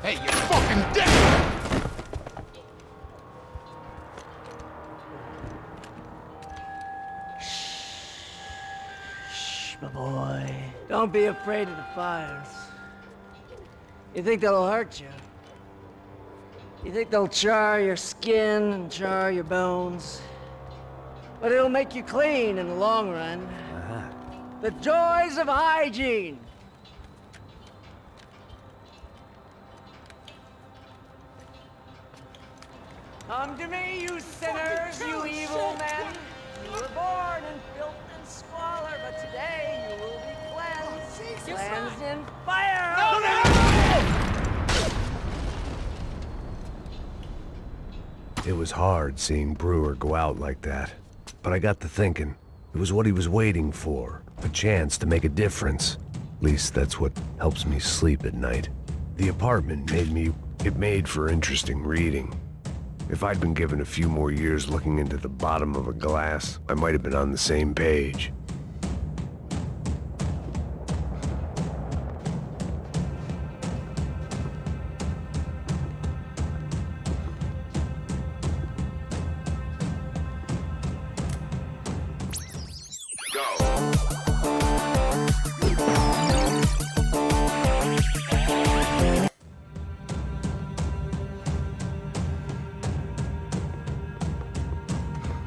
Hey, you're fucking dead! Shh, my boy. Don't be afraid of the fires. You think they'll hurt you? You think they'll char your skin and char your bones? But it'll make you clean in the long run. The joys of hygiene! Come to me, you sinners, you evil men! You were born in filth and squalor, but today you will be cleansed. Cleansed in fire! It was hard seeing Brewer go out like that. But I got to thinking, it was what he was waiting for. A chance to make a difference. At least that's what helps me sleep at night. The apartment made for interesting reading. If I'd been given a few more years looking into the bottom of a glass, I might have been on the same page.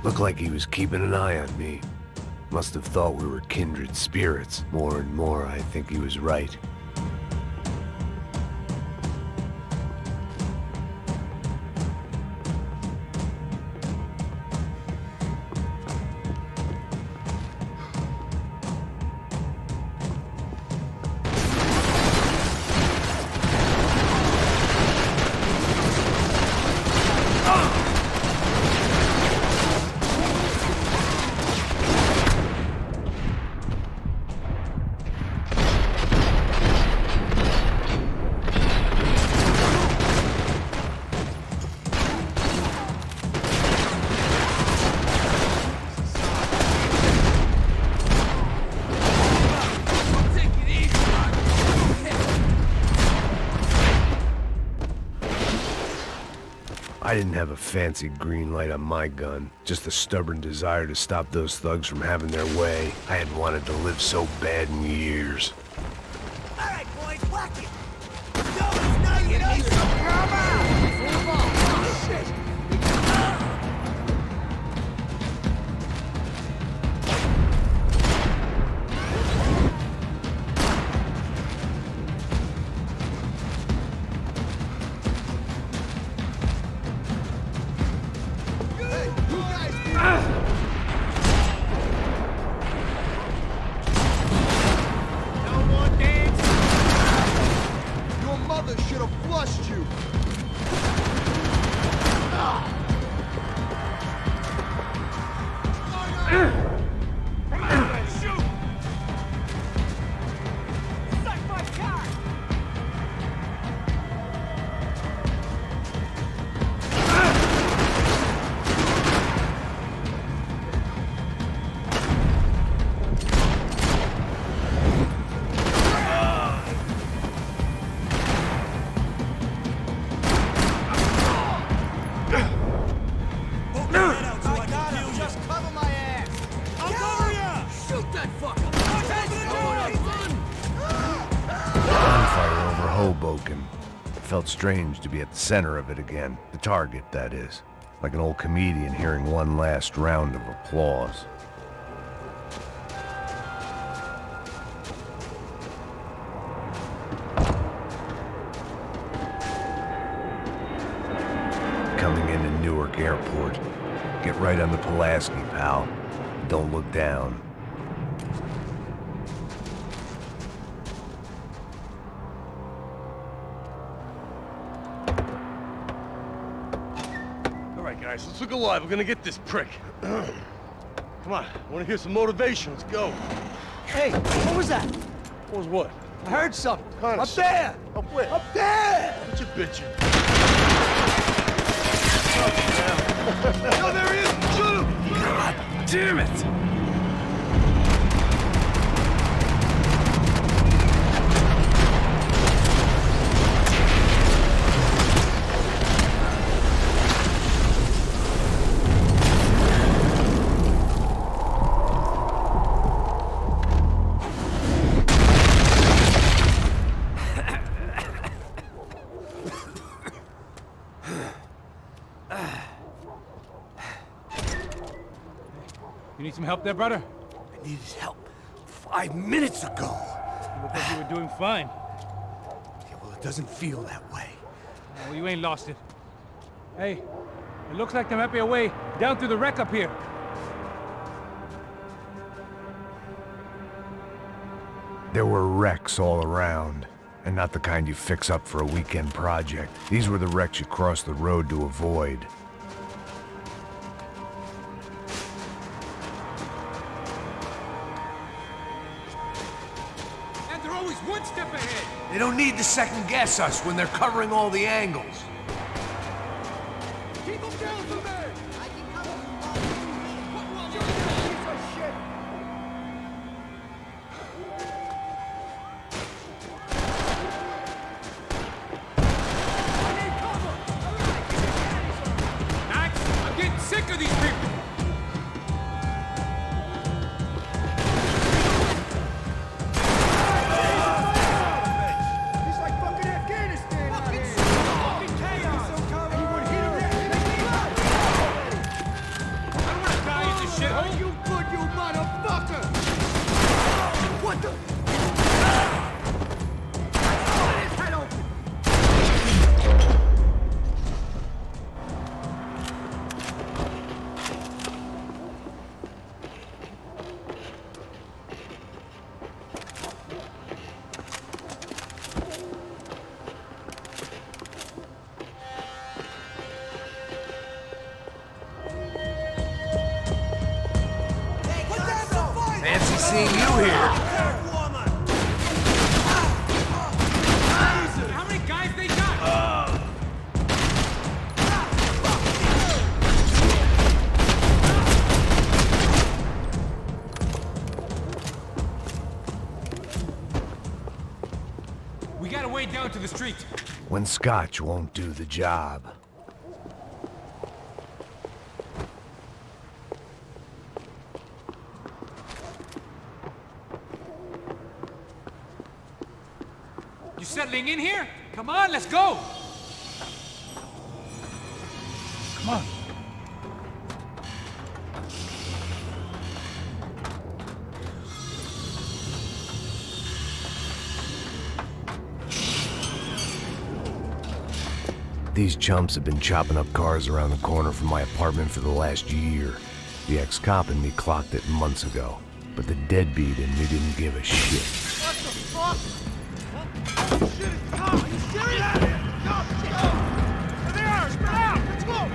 Looked like he was keeping an eye on me. Must have thought we were kindred spirits. More and more, I think he was right. I didn't have a fancy green light on my gun, just a stubborn desire to stop those thugs from having their way. I hadn't wanted to live so bad in years. All right, boys, whack it! No, it's not you know some karma! Oh, shit! It felt strange to be at the center of it again. The target, that is. Like an old comedian hearing one last round of applause. Coming into Newark Airport. Get right on the Pulaski, pal. Don't look down. Guys, let's look alive. We're gonna get this prick. Come on, I wanna hear some motivation. Let's go. Hey, what was that? What was what? I heard something. Kind of Up there! Up where? Up there! What you bitching? Oh, there he is! Shoot him! God damn it! Need some help there, brother? I needed help 5 minutes ago. You look like you were doing fine. Yeah, well, it doesn't feel that way. Well, you ain't lost it. Hey, it looks like there might be a way down through the wreck up here. There were wrecks all around, and not the kind you fix up for a weekend project. These were the wrecks you cross the road to avoid. And they're always one step ahead. They don't need to second guess us when they're covering all the angles. Keep them down from there! Max, I'm getting sick of these people. It's like fucking Afghanistan out here! Fucking chaos! Anyone hit him yet? I don't want to die in this shithole. Are you good, you motherfucker? What the? Cut his head open! Fancy seeing you here. How many guys they got? We got a way down to the street. When scotch won't do the job. You settling in here? Come on, let's go! Come on. These chumps have been chopping up cars around the corner from my apartment for the last year. The ex-cop in me clocked it months ago, but the deadbeat in me didn't give a shit. What the fuck? Oh, shit, it's Tom! Are you serious? Go! There they are! Spread out! Let's go!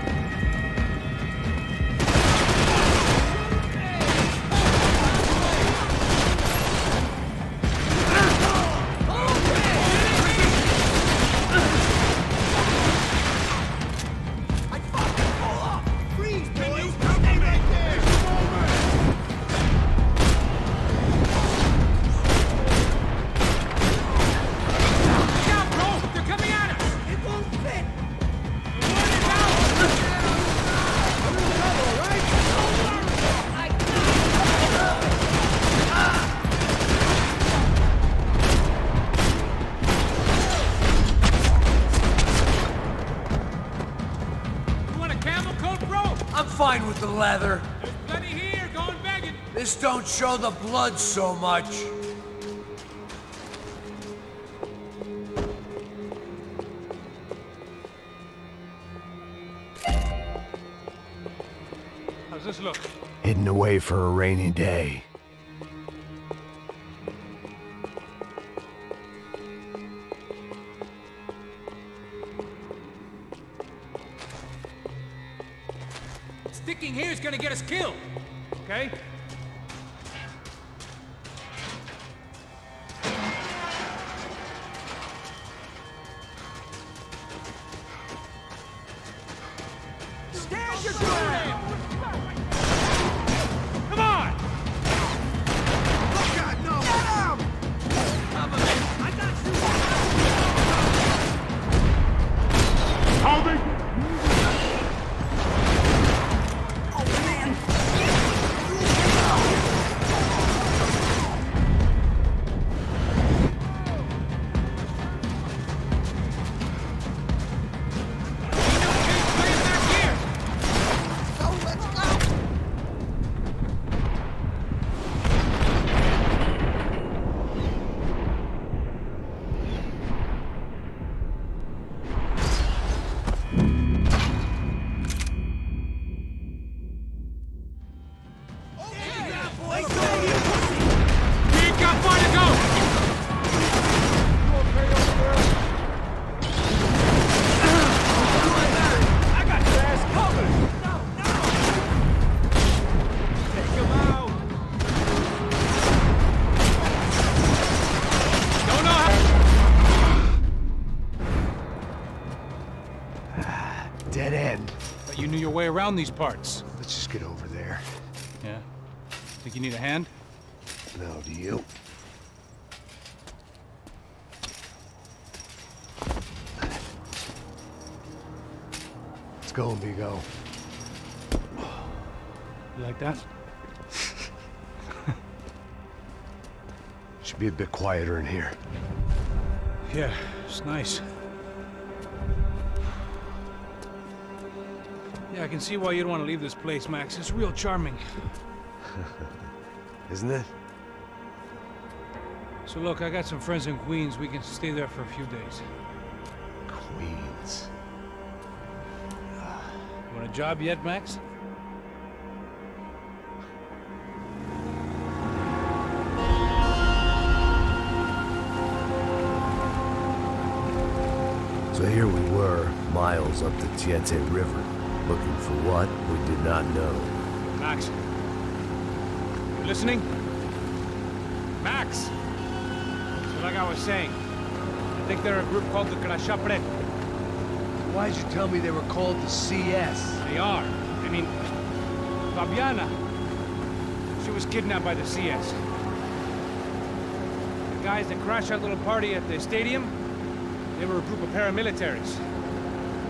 I fucking pull up! Freeze, boys! Stay right there! Look out, bro! They're coming at us! It won't fit! One is out! You want a camel coat, bro? I'm fine with the leather. There's plenty here, going begging. This don't show the blood so much. How's this look? Hidden away for a rainy day. Sticking here is gonna get us killed. Okay? Stand your ground! Come on! Oh, God, no! Get him! I got you! Oh, man! your way around these parts. Let's just get over there. Yeah? Think you need a hand? No, do you? Let's go, amigo. You like that? Should be a bit quieter in here. Yeah, it's nice. Yeah, I can see why you'd want to leave this place, Max. It's real charming. Isn't it? So look, I got some friends in Queens. We can stay there for a few days. Queens. You want a job yet, Max? So here we were, miles up the Tietê River, looking for what we did not know. Max. You listening? Max! So like I was saying, I think they're a group called the Crashapre. Why'd you tell me they were called the CS? They are. I mean, Fabiana. She was kidnapped by the CS. The guys that crashed that little party at the stadium, they were a group of paramilitaries.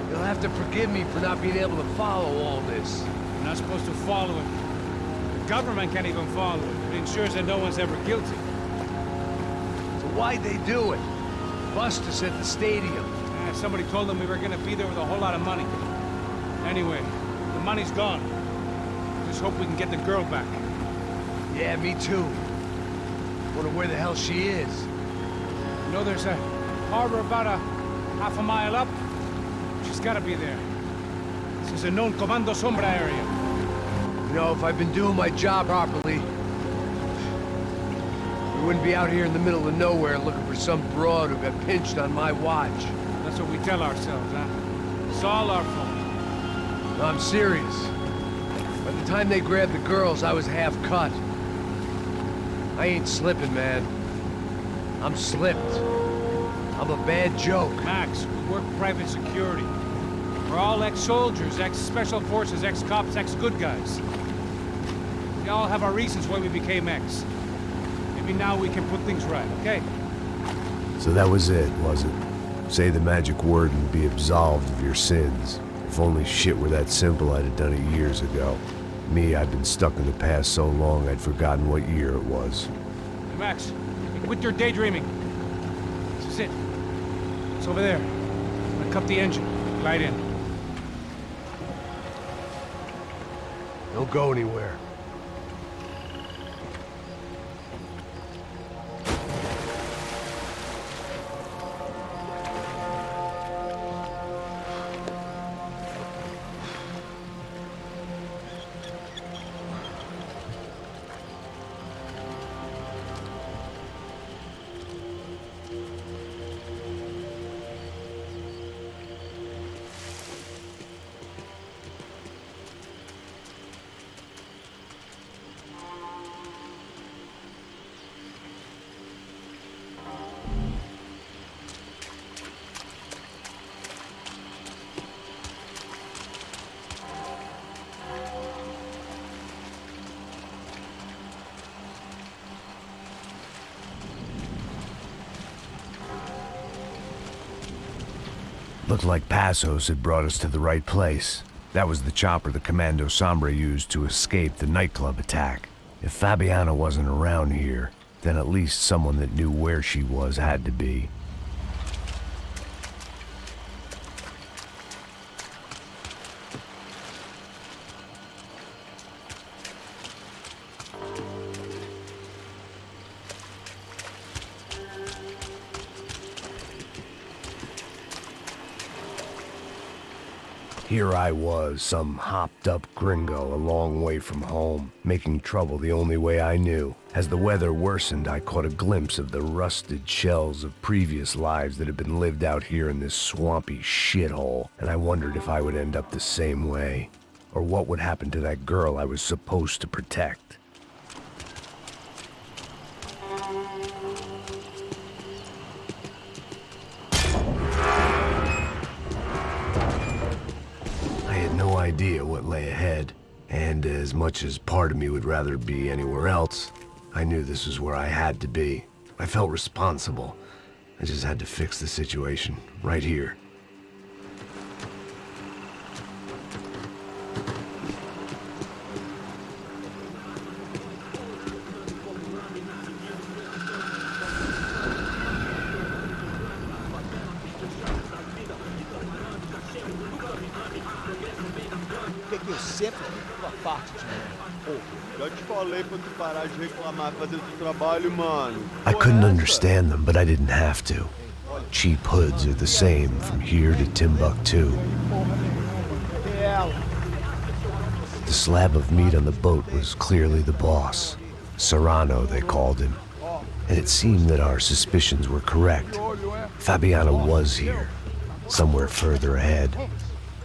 You'll have to forgive me for not being able to follow all this. You're not supposed to follow it. The government can't even follow it. It ensures that no one's ever guilty. So why'd they do it? Bust us at the stadium. Somebody told them we were gonna be there with a whole lot of money. Anyway, the money's gone. Just hope we can get the girl back. Yeah, me too. Wonder where the hell she is. You know, there's a harbor about a half a mile up. She's gotta be there. This is a known Comando Sombra area. You know, if I'd been doing my job properly, we wouldn't be out here in the middle of nowhere looking for some broad who got pinched on my watch. That's what we tell ourselves, huh? It's all our fault. No, I'm serious. By the time they grabbed the girls, I was half cut. I ain't slipping, man. I'm slipped. I'm a bad joke. Max, we work private security. We're all ex-soldiers, ex-special forces, ex-cops, ex-good guys. We all have our reasons why we became ex. Maybe now we can put things right, okay? So that was it, was it? Say the magic word and be absolved of your sins. If only shit were that simple, I'd have done it years ago. Me, I've been stuck in the past so long I'd forgotten what year it was. Hey, Max, quit your daydreaming. This is it. It's over there. I'm gonna cut the engine. Glide in. Don't go anywhere. Looked like Passos had brought us to the right place. That was the chopper the Comando Sombra used to escape the nightclub attack. If Fabiana wasn't around here, then at least someone that knew where she was had to be. Here I was, some hopped-up gringo a long way from home, making trouble the only way I knew. As the weather worsened, I caught a glimpse of the rusted shells of previous lives that had been lived out here in this swampy shithole, and I wondered if I would end up the same way, or what would happen to that girl I was supposed to protect. idea what lay ahead. And as much as part of me would rather be anywhere else, I knew this was where I had to be. I felt responsible. I just had to fix the situation, right here. Que eu sempre tua parte de mim. Já te falei pra tu parar de reclamar fazendo o trabalho, mano. I couldn't understand them, but I didn't have to. Cheap hoods are the same from here to Timbuktu. The slab of meat on the boat was clearly the boss. Serrano, they called him. And it seemed that our suspicions were correct. Fabiana was here, somewhere further ahead.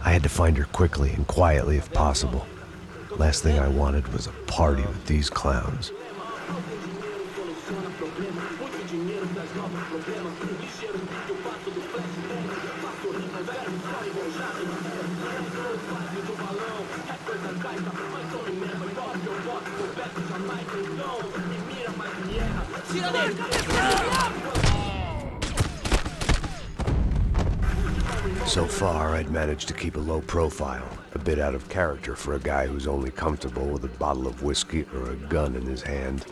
I had to find her quickly and quietly if possible. Last thing I wanted was a party with these clowns. So far, I'd managed to keep a low profile, a bit out of character for a guy who's only comfortable with a bottle of whiskey or a gun in his hand.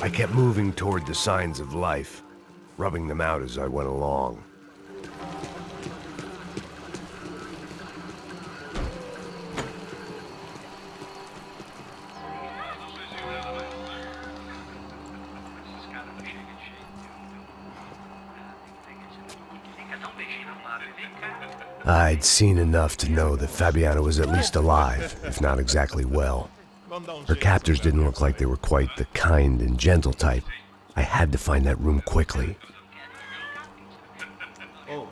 I kept moving toward the signs of life, rubbing them out as I went along. I'd seen enough to know that Fabiana was at least alive, if not exactly well. Her captors didn't look like they were quite the kind and gentle type. I had to find that room quickly. Oh,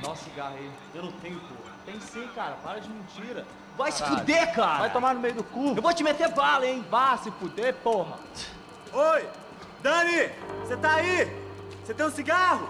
nossa cigarro aí. Eu não tenho, pô. Tem sim, cara. Para de mentira. Vai se fuder, cara. Vai tomar no meio do cu. Eu vou te meter bala, hein. Vá se fuder, porra. Oi, Dani, você tá aí? Você tem um cigarro?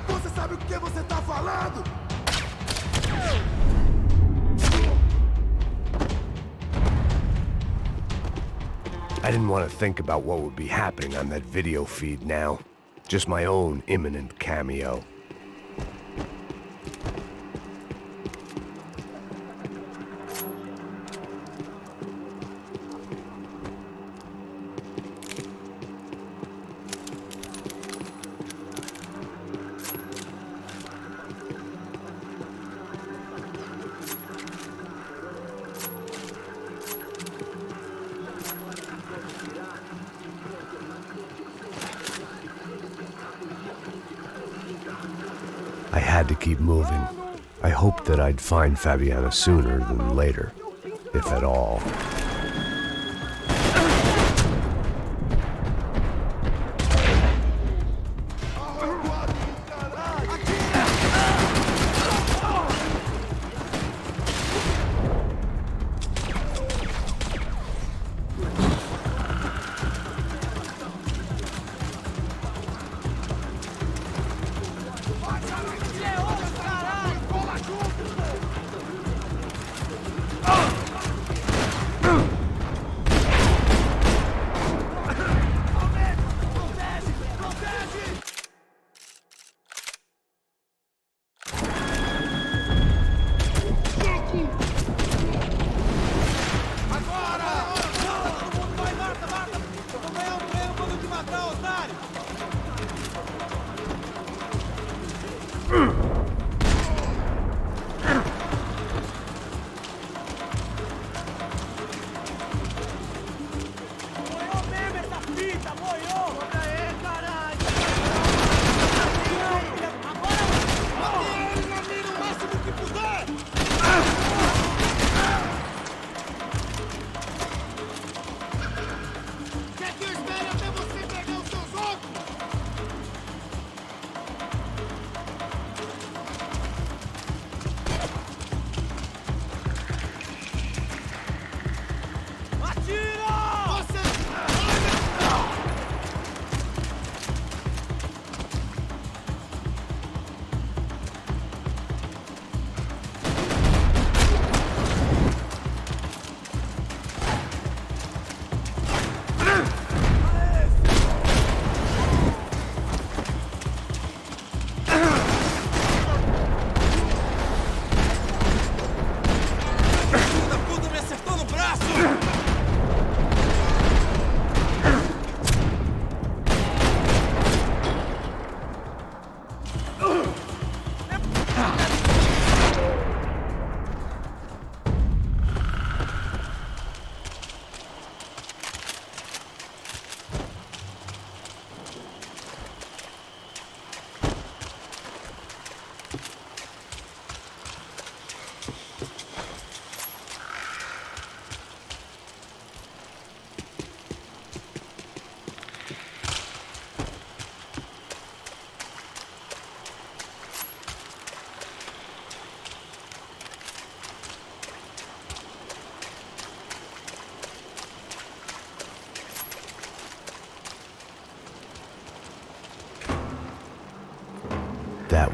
Você sabe o que você tá falando? I didn't want to think about what would be happening on that video feed now. Just my own imminent cameo. I had to keep moving. I hoped that I'd find Fabiana sooner than later, if at all.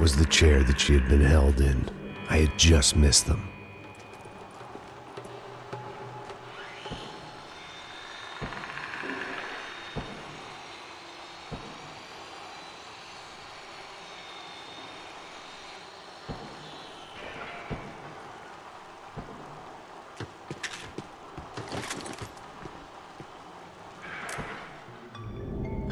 was the chair that she had been held in. I had just missed them.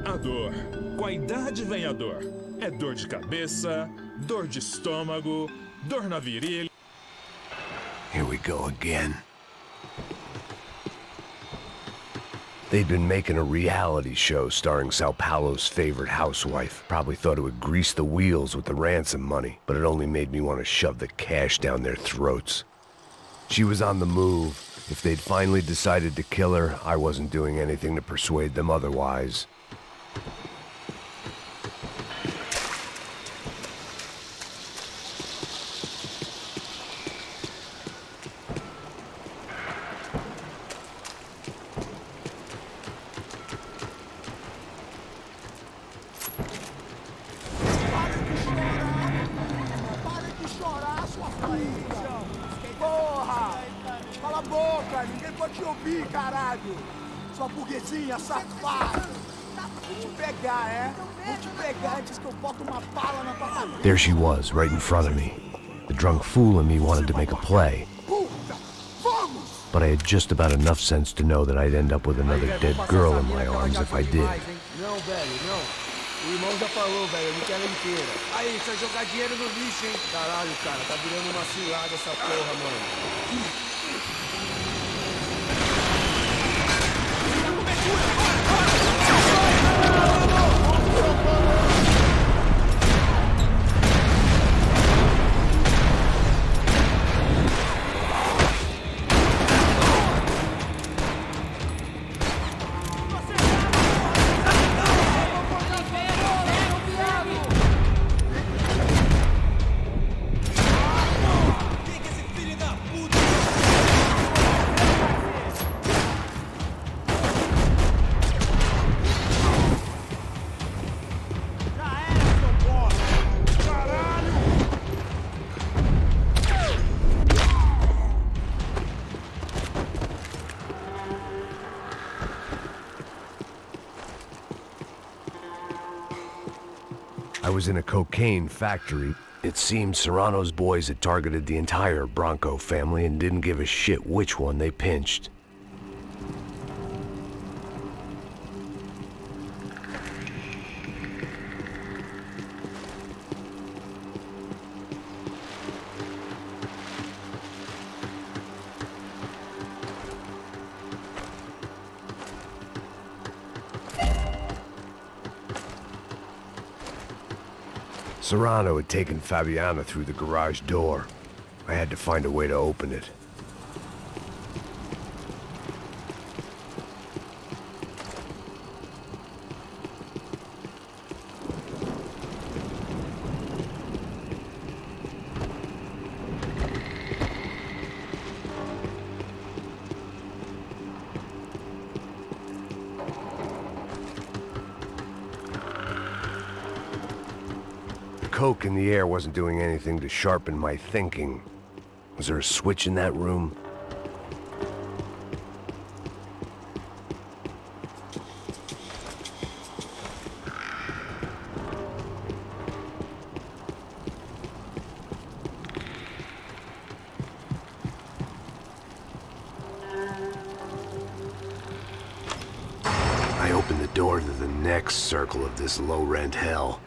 A dor. Com a idade vem a dor. É dor de cabeça, dor de estômago, dor na virilha. Here we go again. They'd been making a reality show starring Sao Paulo's favorite housewife. Probably thought it would grease the wheels with the ransom money, but it only made me want to shove the cash down their throats. She was on the move. If they'd finally decided to kill her, I wasn't doing anything to persuade them otherwise. Cala a boca, ninguém pode te ouvir, caralho! Sua burguesinha safada! Vou te pegar, é? Vou te pegar antes que eu boto uma bala na tua cabeça! There she was, right in front of me. The drunk fool in me wanted to make a play. But I had just about enough sense to know that I'd end up with another dead girl in my arms if I did. Não, velho, não. O irmão já falou, velho, eu não quero ela inteira. Aí, você vai jogar dinheiro no lixo, hein? Caralho, cara, tá virando uma cilada essa porra, mano. I was in a cocaine factory. It seemed Serrano's boys had targeted the entire Branco family and didn't give a shit which one they pinched. Serrano had taken Fabiana through the garage door. I had to find a way to open it. Coke in the air wasn't doing anything to sharpen my thinking. Was there a switch in that room? I opened the door to the next circle of this low-rent hell.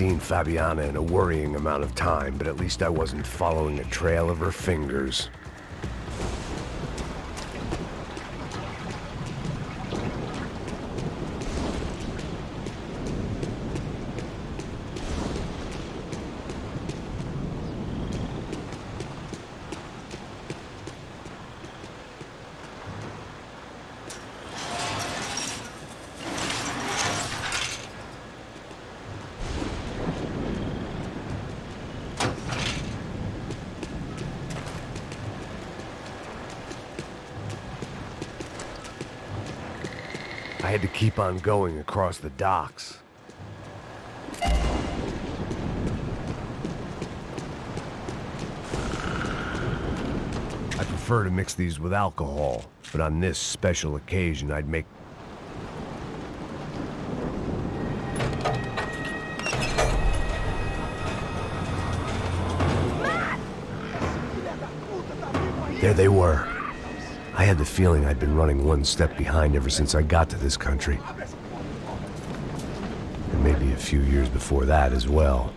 seen Fabiana in a worrying amount of time, but at least I wasn't following a trail of her fingers. I had to keep on going across the docks. I prefer to mix these with alcohol, but on this special occasion I'd make... There they were. I had the feeling I'd been running one step behind ever since I got to this country. And maybe a few years before that as well.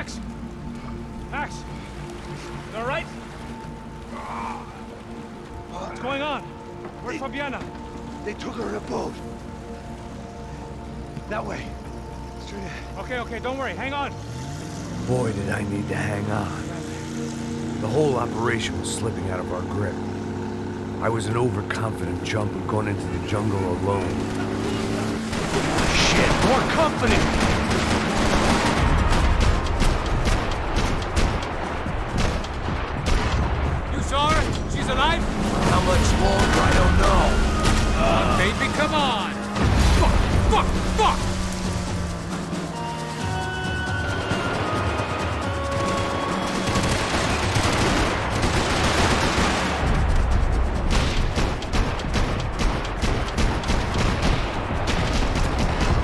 Max! Max! You all right? What's going on? Where's Fabiana? They took her in a boat. That way. Straight ahead. Okay, don't worry. Hang on. Boy, did I need to hang on. The whole operation was slipping out of our grip. I was an overconfident chump who'd gone into the jungle alone. Shit, more company! You saw her? She's alive? How much longer, I don't know. Baby, come on! Fuck!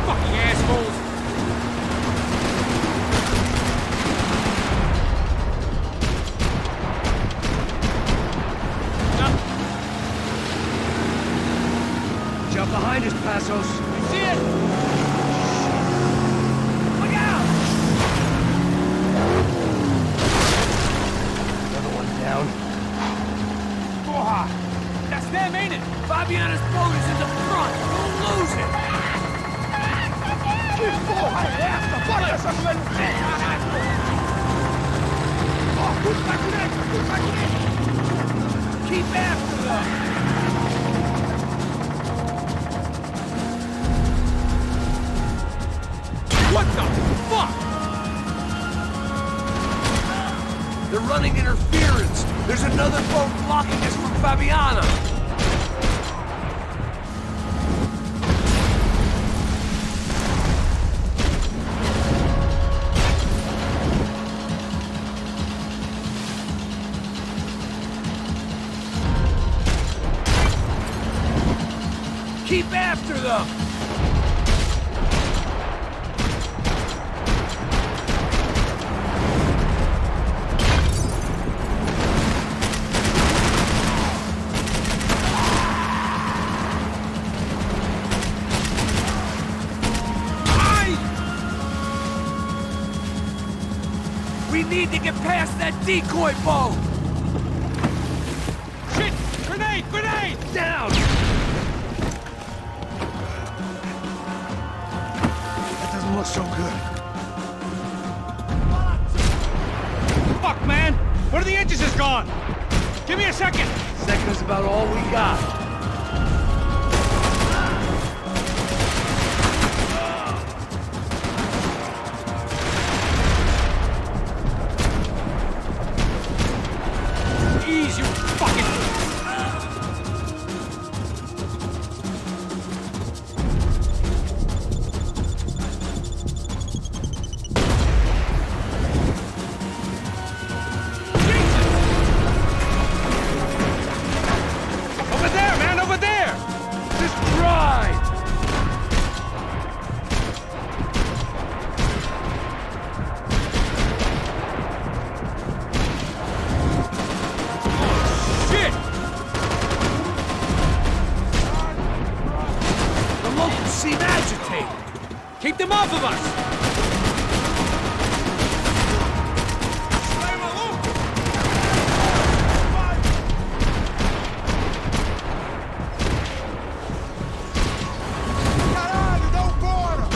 Fucking assholes! Jump behind us, Passos. See it? Look out! Another one down. Porra! That's them, ain't it? Fabiana's boat is in the front. We'll lose it. Que porra é essa? Bota essa mulher no chão, caralho! Ó, tudo pra direita! Keep after them. What the fuck? They're running interference. There's another boat blocking us from Fabiana. Keep after them. We need to get past that decoy boat! Shit! Grenade! Down! That doesn't look so good. Fuck, man! One of the engines is gone! Give me a second! Second is about all we got. Ease, you fucking... Over there, man, over there! Just drive! Shit! The locals seem agitated. Keep them off of us! Caralho, dá embora!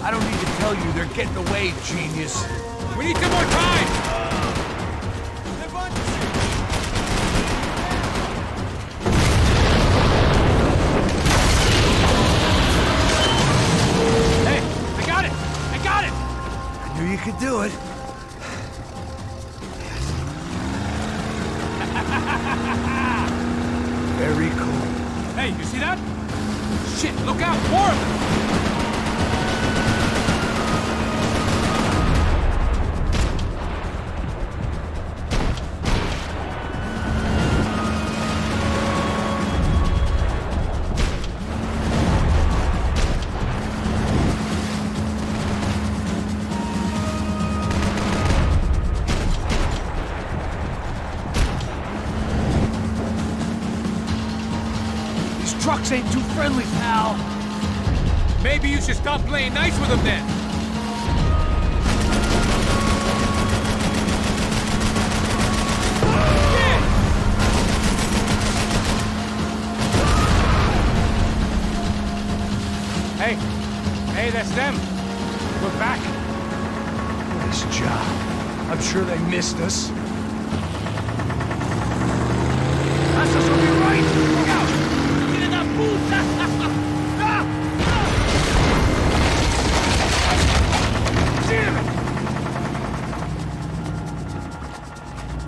I don't need to tell you, they're getting away, genius. We need some more time! Hey, I got it! I knew you could do it. Very cool. Hey, you see that? Shit, look out! More of them! These trucks ain't too friendly, pal. Maybe you should stop playing nice with him then. Hey, that's them. We're back. Nice job. I'm sure they missed us. Passos will be right. Look out! Get that puta! Damn it!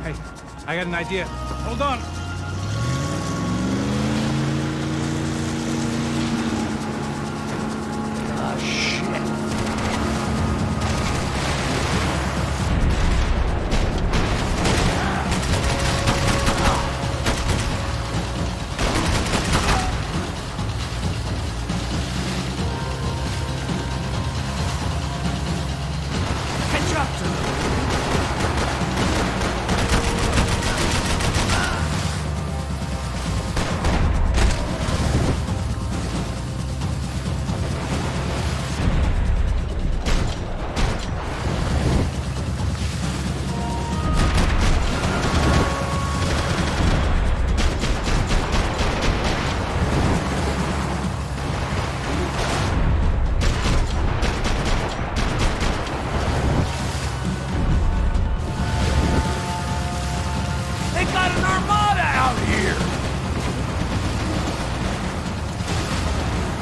Hey, I got an idea. Hold on.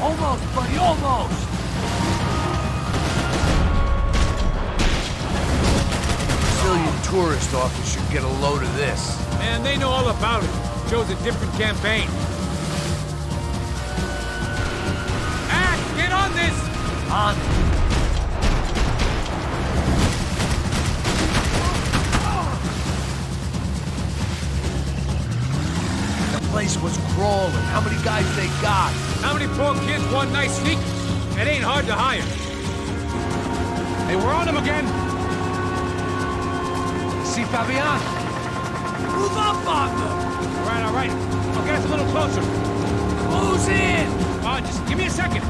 Almost, buddy, almost! Brazilian tourist office should get a load of this. Man, they know all about it. Shows a different campaign. Act, get on this! On. The place was crawling. How many guys they got? How many poor kids want nice sneakers? It ain't hard to hire. Hey, we're on them again. See Fabian? Move up on them! All right. I'll get us a little closer. Who's in? Just give me a second.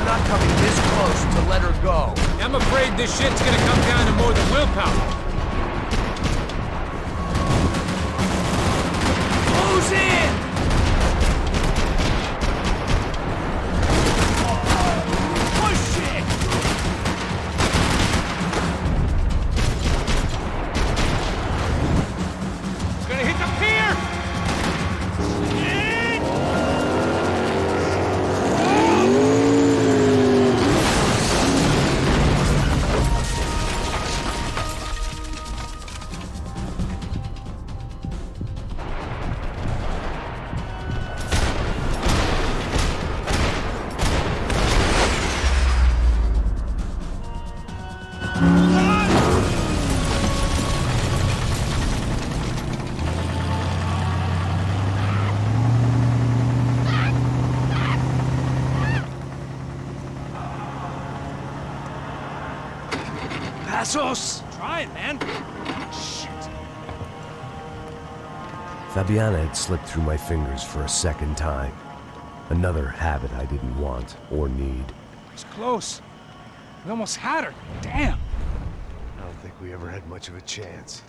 Not coming this close to let her go. I'm afraid this shit's gonna come down to more than willpower. Who's in? Push it! Gonna hit the pier! Passos! Try it, man. Shit. Fabiana had slipped through my fingers for a second time. Another habit I didn't want or need. It was close. We almost had her. Damn. I don't think we ever had much of a chance.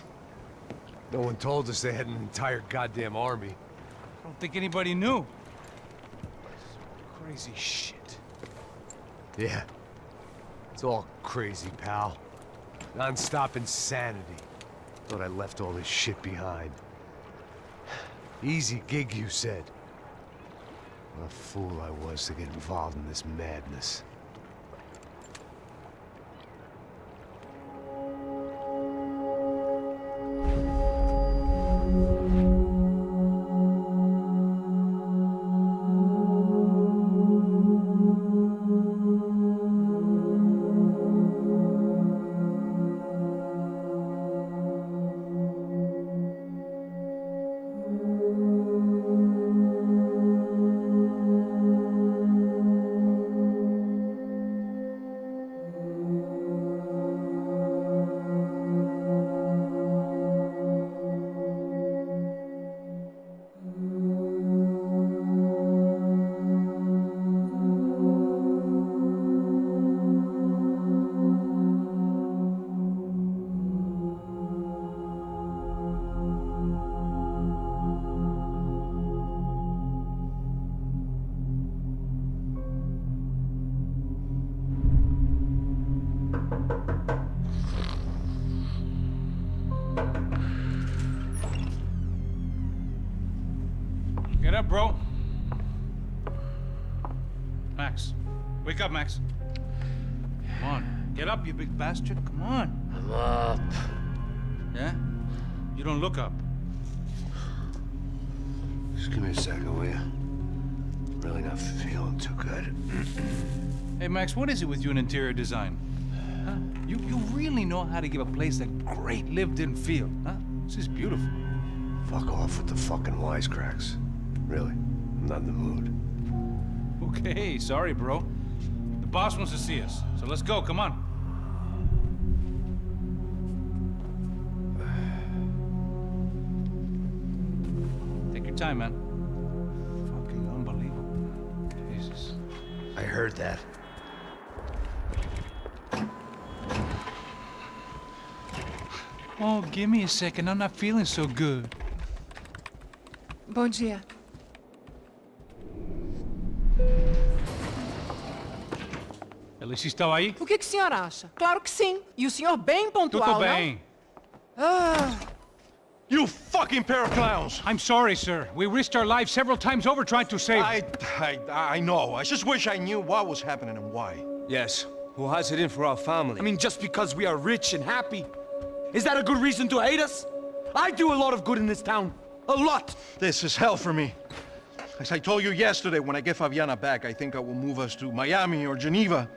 No one told us they had an entire goddamn army. I don't think anybody knew. Crazy shit. Yeah. It's all crazy, pal. Non-stop insanity. Thought I left all this shit behind. Easy gig, you said. What a fool I was to get involved in this madness. Get up, bro. Max. Wake up, Max. Come on. Get up, you big bastard. Come on. I'm up. Yeah? You don't look up. Just give me a second, will you? Really not feeling too good. Hey, Max, what is it with you and interior design? Huh? You really know how to give a place a great lived-in feel, huh? This is beautiful. Fuck off with the fucking wisecracks. Really, I'm not in the mood. Okay, sorry, bro. The boss wants to see us, so let's go, come on. Take your time, man. Fucking unbelievable. Jesus. I heard that. Oh, give me a second. I'm not feeling so good. Bom dia. Alice estava aí? O que o senhor acha? Claro que sim. E o senhor bem pontual, Tudo bem. You fucking pair of clowns! I'm sorry, sir. We risked our lives several times over trying to save... I know. I just wish I knew what was happening and why. Yes. Who has it in for our family? I mean, just because we are rich and happy? Is that a good reason to hate us? I do a lot of good in this town. A lot! This is hell for me. As I told you yesterday, when I get Fabiana back, I think I will move us to Miami or Geneva.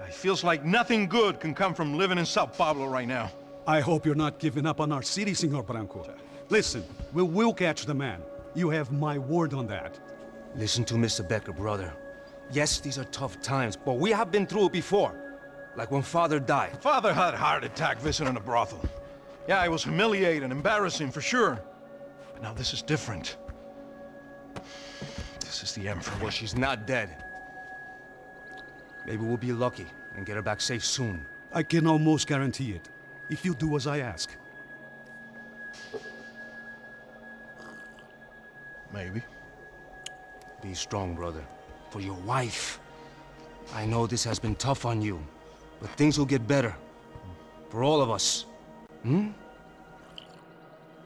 It feels like nothing good can come from living in Sao Paulo right now. I hope you're not giving up on our city, Senor Branco. Listen, we will catch the man. You have my word on that. Listen to Mr. Becker, brother. Yes, these are tough times, but we have been through it before. Like when Father died. Father had a heart attack visiting a brothel. Yeah, it was humiliating, embarrassing, for sure. But now this is different. This is the end for me. Well, she's not dead. Maybe we'll be lucky and get her back safe soon. I can almost guarantee it, if you do as I ask. Maybe. Be strong, brother. For your wife. I know this has been tough on you, but things will get better. For all of us. Hmm?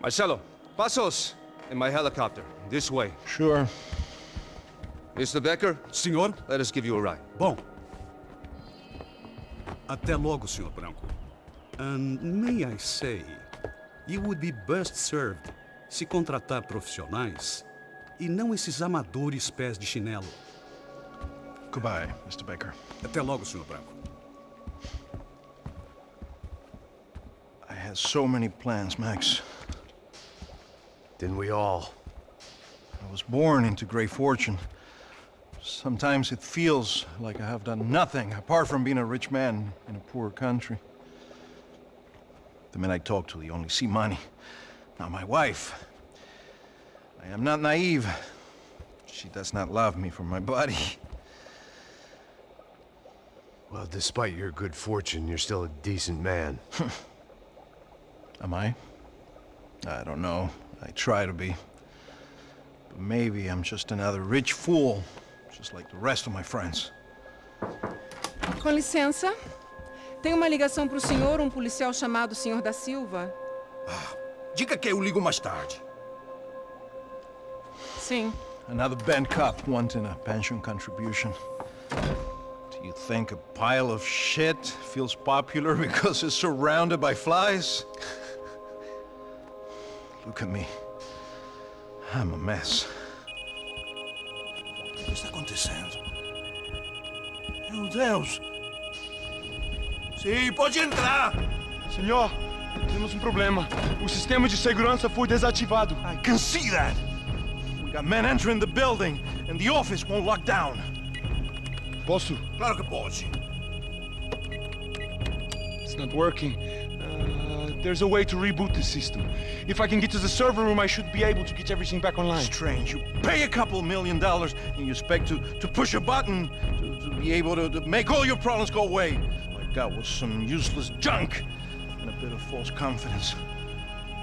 Marcelo, Passos, in my helicopter. This way. Sure. Mr. Becker? Senhor? Let us give you a ride. Bom. Até logo, Senhor Branco. And may I say, you would be best served se contratar profissionais e não esses amadores pés de chinelo. Goodbye, Mr. Becker. Até logo, Senhor Branco. I had so many plans, Max. Didn't we all? I was born into great fortune. Sometimes it feels like I have done nothing apart from being a rich man in a poor country. The men I talk to, they only see money. Now my wife, I am not naive. She does not love me for my body. Well, despite your good fortune, you're still a decent man. Am I? I don't know. I try to be. But maybe I'm just another rich fool, just like the rest of my friends. Com licença. Tem uma ligação pro senhor, policial chamado Senhor da Silva. Diga que eu ligo mais tarde. Sim. Another band cop wanting a pension contribution. Do you think a pile of shit feels popular because it's surrounded by flies? Look at me. I'm a mess. O que está acontecendo? Meu Deus! Sim, pode entrar! Senhor, temos problema. O sistema de segurança foi desativado. I can see that. We got men entering the building, and the office won't lock down. Posso? Claro que pode. It's not working. There's a way to reboot the system. If I can get to the server room, I should be able to get everything back online. Strange. You pay a couple $1 million, and you expect to push a button to be able to make all your problems go away. Like that was some useless junk and a bit of false confidence.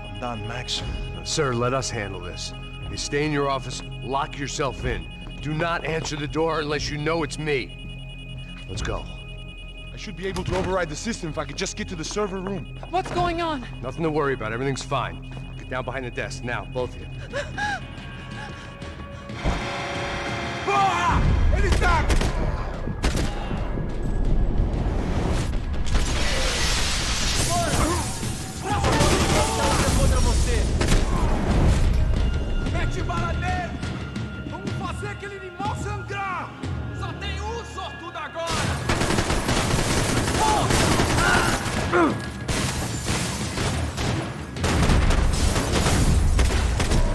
I'm done, Max. Sir, let us handle this. You stay in your office, lock yourself in. Do not answer the door unless you know it's me. Let's go. I should be able to override the system if I could just get to the server room. What's going on? Nothing to worry about. Everything's fine. Get down behind the desk now, both of you. Porra! Ele tá! Contra você! Mete bala nele! Vamos fazer aquele animal sangrar! Só tem um sortudo agora!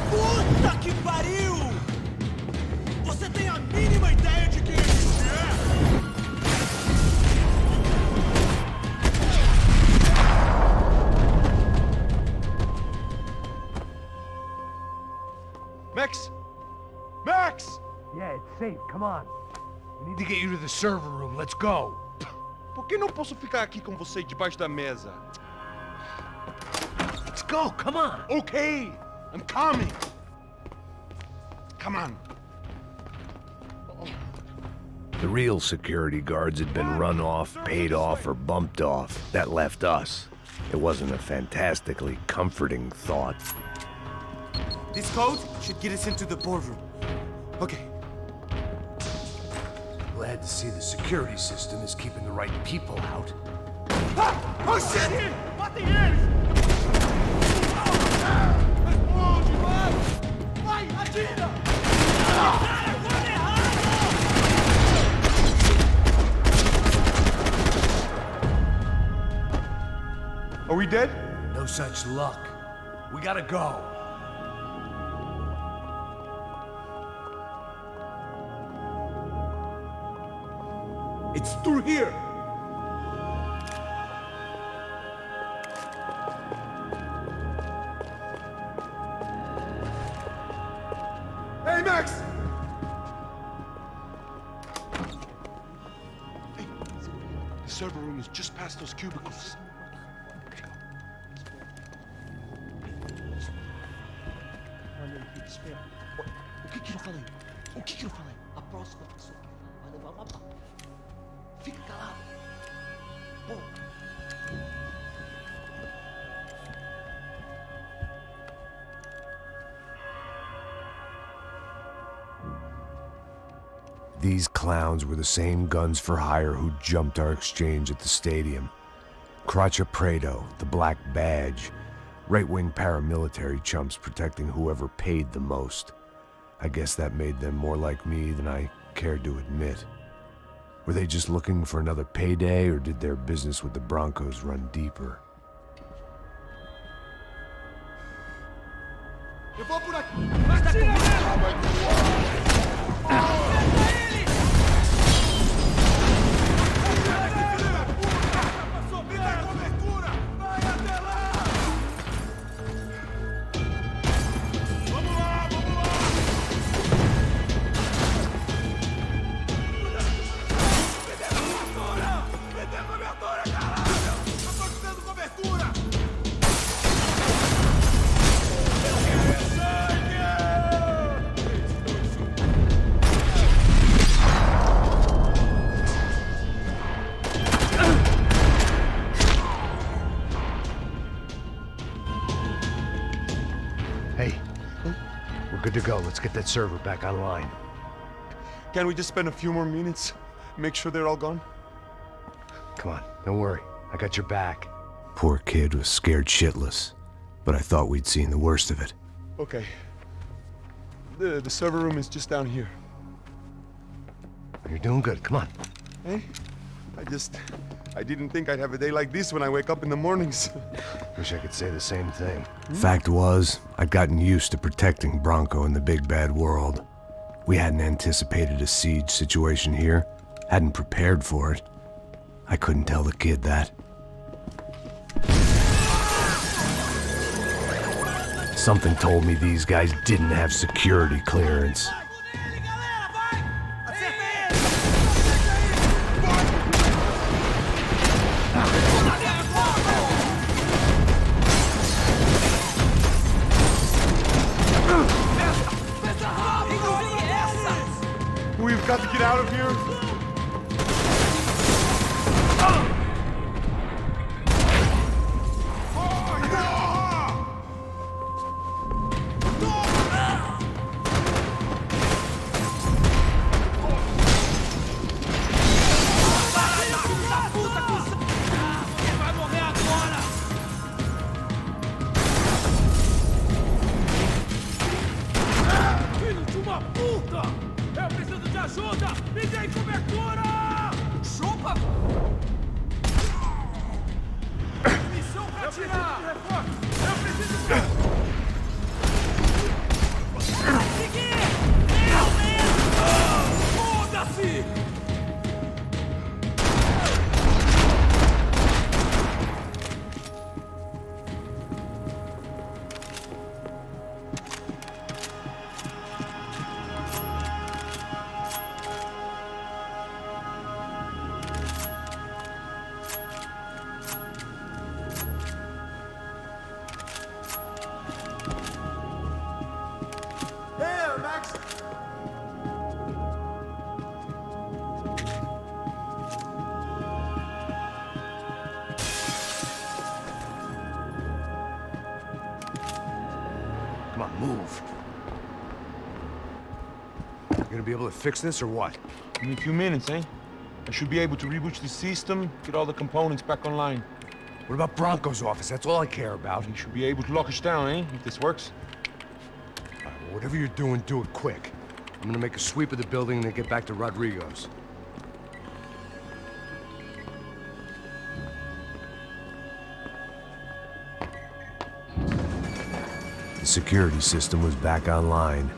Puta que pariu! Você tem a mínima ideia de quem isso é? Max! Max! Yeah, it's safe. Come on. We need to get you to the server room. Let's go. Por que não posso ficar aqui com você debaixo da mesa? Let's go. Come on. Okay, I'm coming. Come on. The real security guards had been run off, paid off, or bumped off. That left us. It wasn't a fantastically comforting thought. This code should get us into the boardroom. Okay. Glad to see the security system is keeping the right people out. Ah! Oh shit! Matem eles! Responde, mano! Vai, atira! Cara, quando errado! Are we dead? No such luck. We gotta go. It's through here! Hey, Max! Hey, the server room is just past those cubicles. O que eu falei? O que eu falei? A próxima pessoa que fala vai levar uma bala. Fica calado. Pô. These clowns were the same guns for hire who jumped our exchange at the stadium. Crotcha Prado, the Black Badge. Right-wing paramilitary chumps protecting whoever paid the most. I guess that made them more like me than I cared to admit. Were they just looking for another payday, or did their business with the Broncos run deeper? Eu vou por aqui! Atira Good to go. Let's get that server back online. Can't we just spend a few more minutes? Make sure they're all gone? Come on, don't worry. I got your back. Poor kid was scared shitless, but I thought we'd seen the worst of it. Okay. The server room is just down here. You're doing good. Come on. Hey, I didn't think I'd have a day like this when I wake up in the mornings. Wish I could say the same thing. Fact was, I'd gotten used to protecting Branco in the big bad world. We hadn't anticipated a siege situation here, hadn't prepared for it. I couldn't tell the kid that. Something told me these guys didn't have security clearance. We've got to get out of here. Come on, move. You gonna be able to fix this or what? In a few minutes, eh? I should be able to reboot the system, get all the components back online. What about Branco's office? That's all I care about. He should be able to lock us down, eh? If this works. All right, well, whatever you're doing, do it quick. I'm gonna make a sweep of the building and then get back to Rodrigo's. The security system was back online.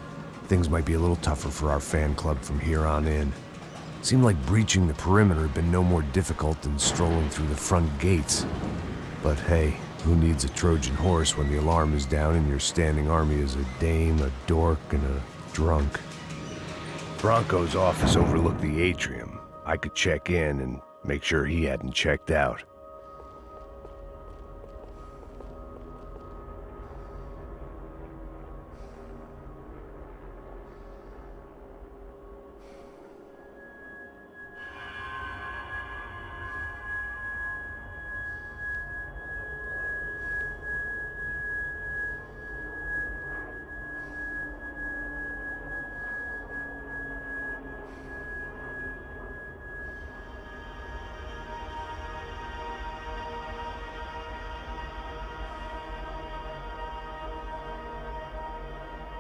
Things might be a little tougher for our fan club from here on in. Seemed like breaching the perimeter had been no more difficult than strolling through the front gates. But hey, who needs a Trojan horse when the alarm is down and your standing army is a dame, a dork, and a drunk? Branco's office overlooked the atrium. I could check in and make sure he hadn't checked out.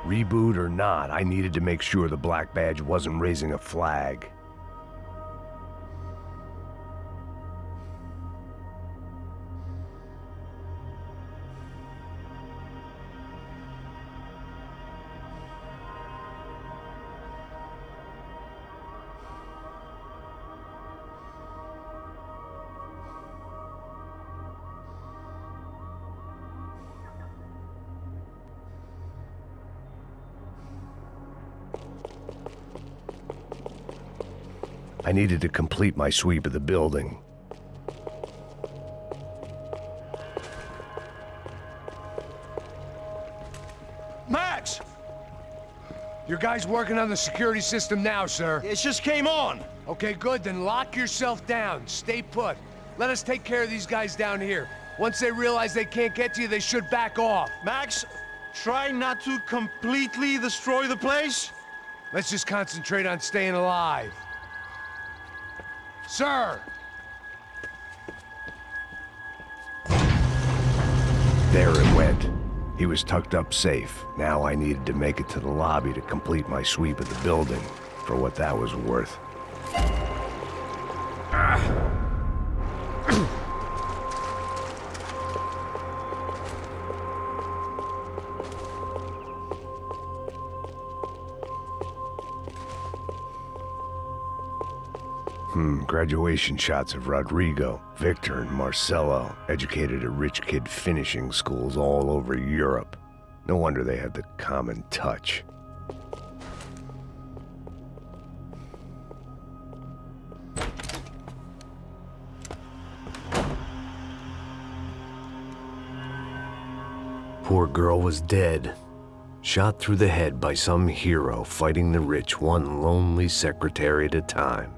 Reboot or not, I needed to make sure the Black Badge wasn't raising a flag. I needed to complete my sweep of the building. Max! Your guy's working on the security system now, sir. It just came on! Okay, good, then lock yourself down. Stay put. Let us take care of these guys down here. Once they realize they can't get to you, they should back off. Max, try not to completely destroy the place. Let's just concentrate on staying alive. Sir! There it went. He was tucked up safe. Now I needed to make it to the lobby to complete my sweep of the building, for what that was worth. Graduation shots of Rodrigo, Victor, and Marcelo, educated at rich kid finishing schools all over Europe. No wonder they had the common touch. Poor girl was dead. Shot through the head by some hero fighting the rich one lonely secretary at a time.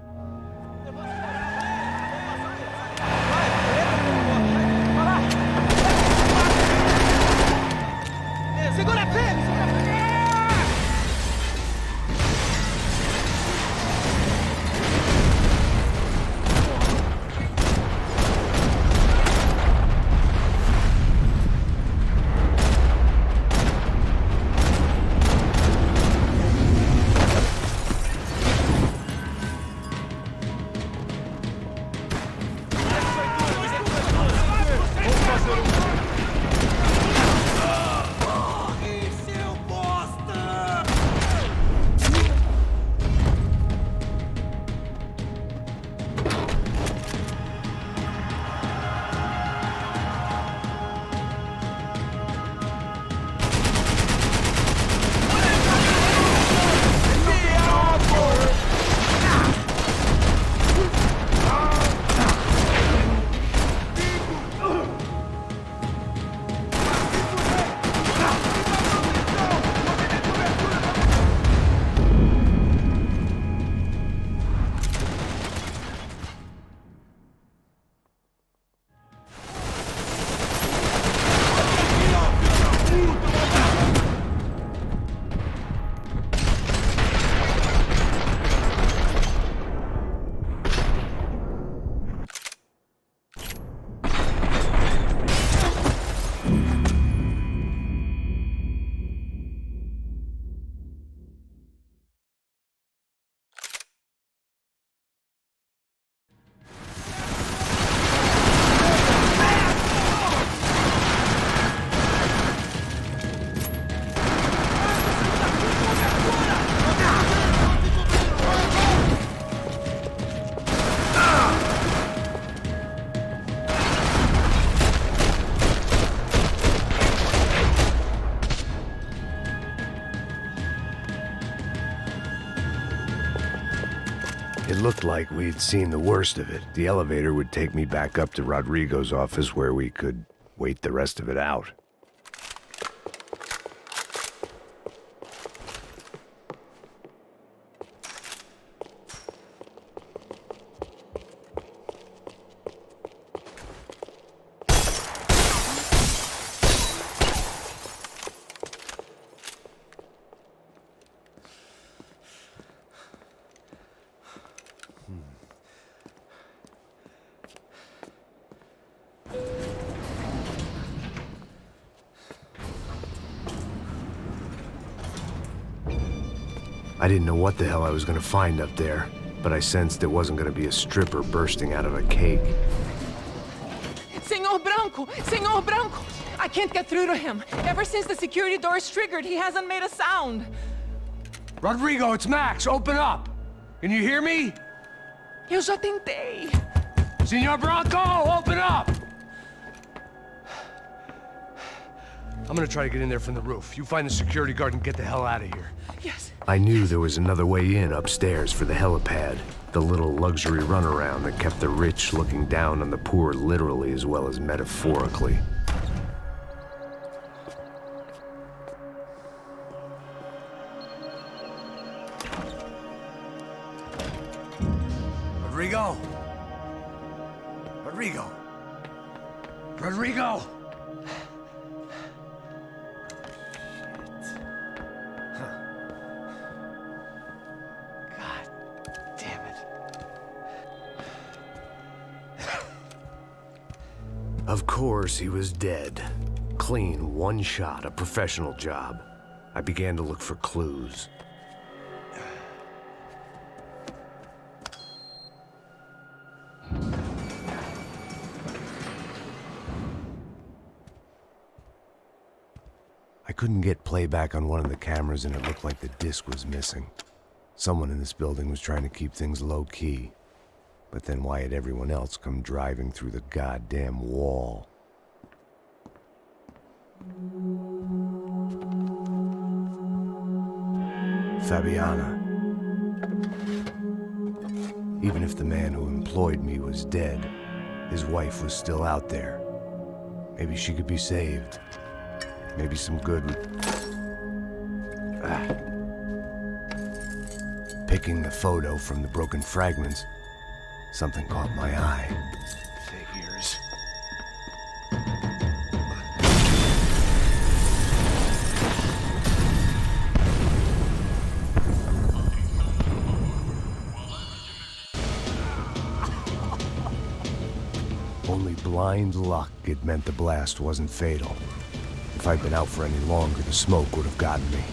looked like we'd seen the worst of it. The elevator would take me back up to Rodrigo's office where we could wait the rest of it out. I didn't know what the hell I was gonna find up there, but I sensed it wasn't gonna be a stripper bursting out of a cake. Senor Branco! Senor Branco! I can't get through to him. Ever since the security door is triggered, he hasn't made a sound. Rodrigo, it's Max! Open up! Can you hear me? Eu já tentei. Senor Branco, open up! I'm gonna try to get in there from the roof. You find the security guard and get the hell out of here. Yes. I knew there was another way in upstairs for the helipad. The little luxury runaround that kept the rich looking down on the poor literally as well as metaphorically. Rodrigo! Rodrigo! Rodrigo! Of course, he was dead. Clean, one shot, a professional job. I began to look for clues. I couldn't get playback on one of the cameras and it looked like the disc was missing. Someone in this building was trying to keep things low-key. But then why had everyone else come driving through the goddamn wall? Fabiana. Even if the man who employed me was dead, his wife was still out there. Maybe she could be saved. Maybe some good would... Picking the photo from the broken fragments, something caught my eye. Figures. Only blind luck it meant the blast wasn't fatal. If I'd been out for any longer, the smoke would have gotten me.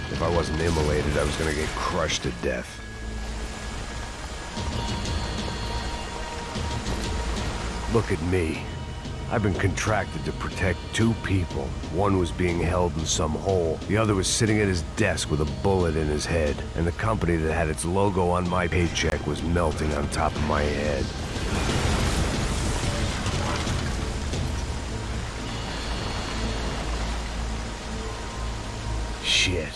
If I wasn't immolated, I was gonna get crushed to death. Look at me. I've been contracted to protect two people. One was being held in some hole. The other was sitting at his desk with a bullet in his head. And the company that had its logo on my paycheck was melting on top of my head. Shit.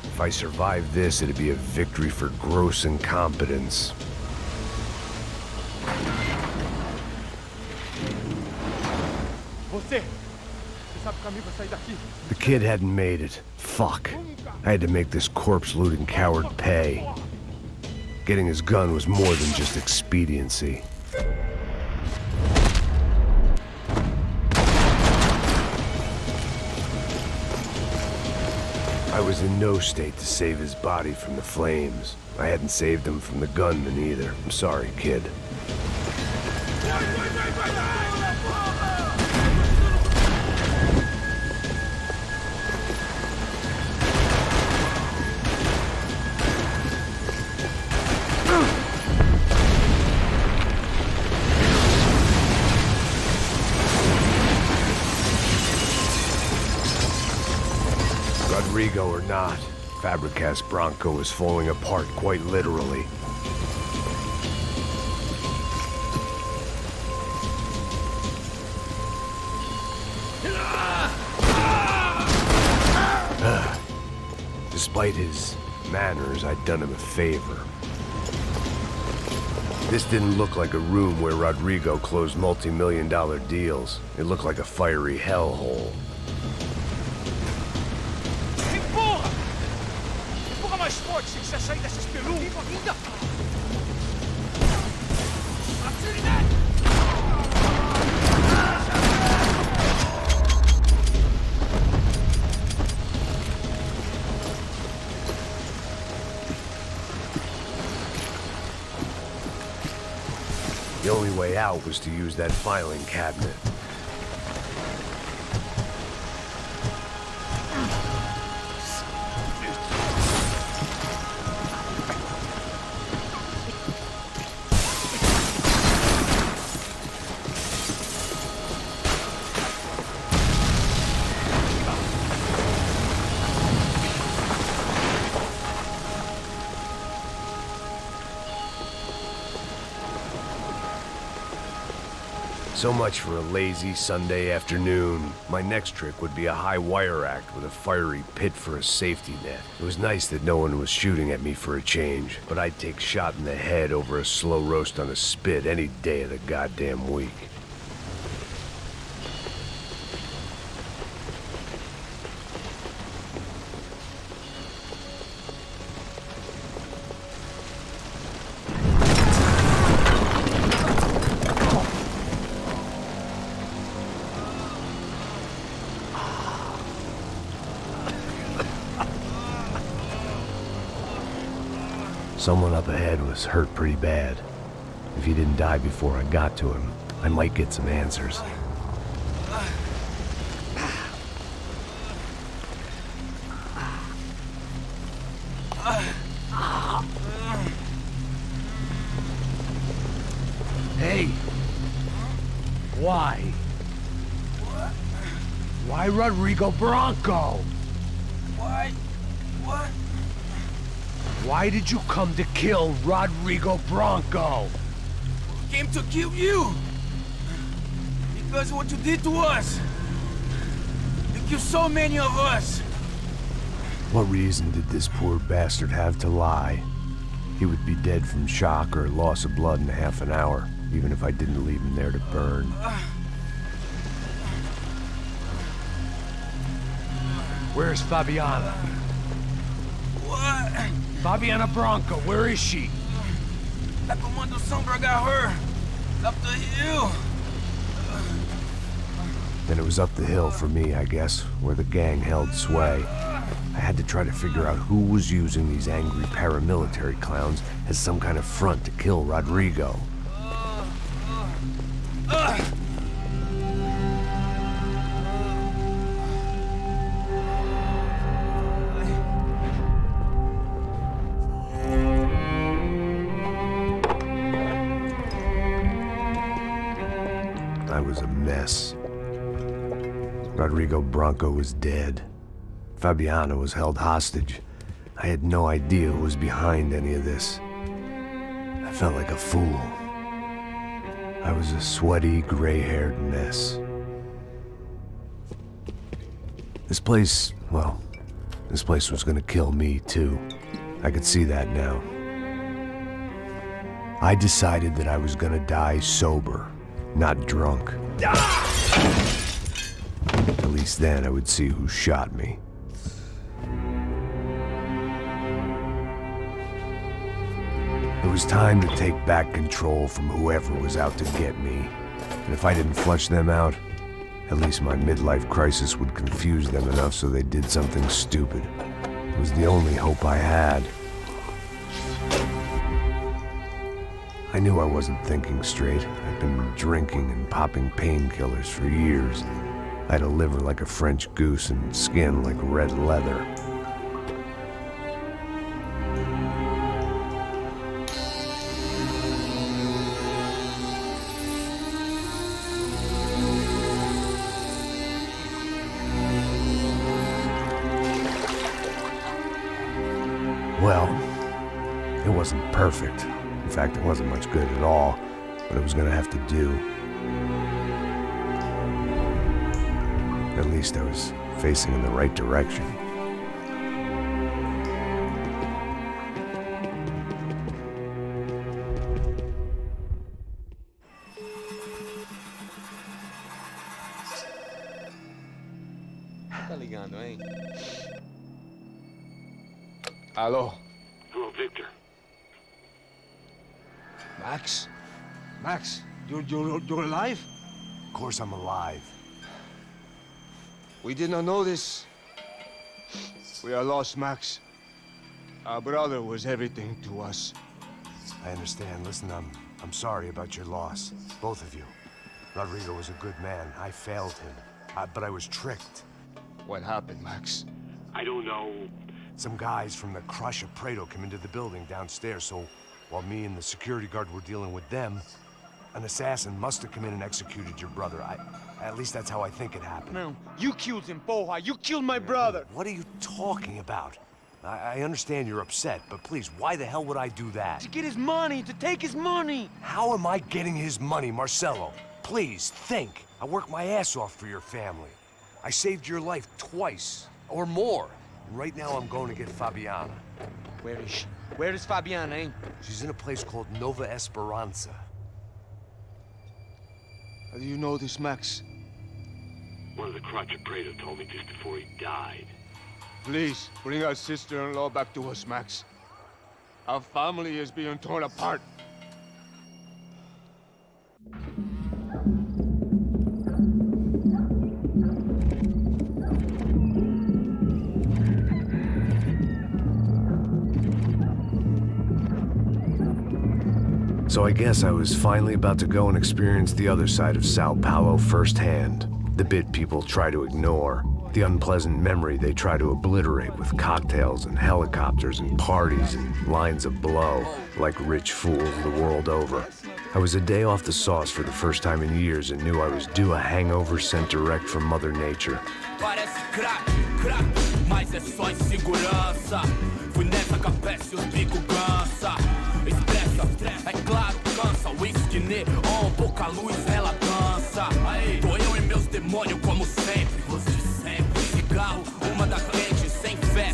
If I survived this, it'd be a victory for gross incompetence. The kid hadn't made it. Fuck. I had to make this corpse-looting coward pay. Getting his gun was more than just expediency. I was in no state to save his body from the flames. I hadn't saved him from the gunman either. I'm sorry, kid. Rodrigo or not, Fabricas Branco was falling apart quite literally. Despite his manners, I'd done him a favor. This didn't look like a room where Rodrigo closed multi-million-dollar deals. It looked like a fiery hellhole. Empurra! Empurra mais forte se quiser sair dessa espelunca! Ainda! Atire nele! The only way out was to use that filing cabinet. So much for a lazy Sunday afternoon. My next trick would be a high wire act with a fiery pit for a safety net. It was nice that no one was shooting at me for a change, but I'd take shot in the head over a slow roast on a spit any day of the goddamn week. Someone up ahead was hurt pretty bad. If he didn't die before I got to him, I might get some answers. Hey! Why? Why Rodrigo Branco? Why? What? Why did you come to kill Rodrigo Branco? Came to kill you! Because of what you did to us! You killed so many of us! What reason did this poor bastard have to lie? He would be dead from shock or loss of blood in half an hour, even if I didn't leave him there to burn. Where's Fabiana? What? Fabiana Branco, where is she? La Comando Sombra got her. Up the hill. Then it was up the hill for me, I guess, where the gang held sway. I had to try to figure out who was using these angry paramilitary clowns as some kind of front to kill Rodrigo. I was a mess. Rodrigo Branco was dead. Fabiana was held hostage. I had no idea who was behind any of this. I felt like a fool. I was a sweaty, gray-haired mess. This place, well, this place was gonna kill me too. I could see that now. I decided that I was gonna die sober, not drunk. At least then I would see who shot me. It was time to take back control from whoever was out to get me. And if I didn't flush them out, at least my midlife crisis would confuse them enough so they did something stupid. It was the only hope I had. I knew I wasn't thinking straight. I'd been drinking and popping painkillers for years. I had a liver like a French goose and skin like red leather. Well, it wasn't perfect. In fact, it wasn't much good at all, but it was gonna have to do. At least I was facing in the right direction. falando, hein? Alô? Hello, Victor. Max? Max, you're alive? Of course I'm alive. We did not know this. We are lost, Max. Our brother was everything to us. I understand. Listen, I'm sorry about your loss. Both of you. Rodrigo was a good man. I failed him. But I was tricked. What happened, Max? I don't know. Some guys from the Crush of Prado came into the building downstairs, so while me and the security guard were dealing with them, an assassin must have come in and executed your brother. At least that's how I think it happened. No, you killed him, Porra. You killed my brother. What are you talking about? I understand you're upset, but please, why the hell would I do that? To get his money, to take his money. How am I getting his money, Marcelo? Please, think. I worked my ass off for your family. I saved your life twice, or more. And right now I'm going to get Fabiana. Where is she? Where is Fabiana, eh? She's in a place called Nova Esperanza. How do you know this, Max? One of the Crotch of Prado told me just before he died. Please, bring our sister-in-law back to us, Max. Our family is being torn apart. So I guess I was finally about to go and experience the other side of Sao Paulo firsthand. The bit people try to ignore. The unpleasant memory they try to obliterate with cocktails and helicopters and parties and lines of blow, like rich fools the world over. I was a day off the sauce for the first time in years and knew I was due a hangover sent direct from Mother Nature. Parece crack, mas é só insegurança. Fui nessa capeste, os bico cansa. Estressa, é claro, cansa. Whisky neon, pouca luz, ela dança. Tô eu e meus demônios como sempre. Você sempre. Cigarro, uma da frente, sem fé.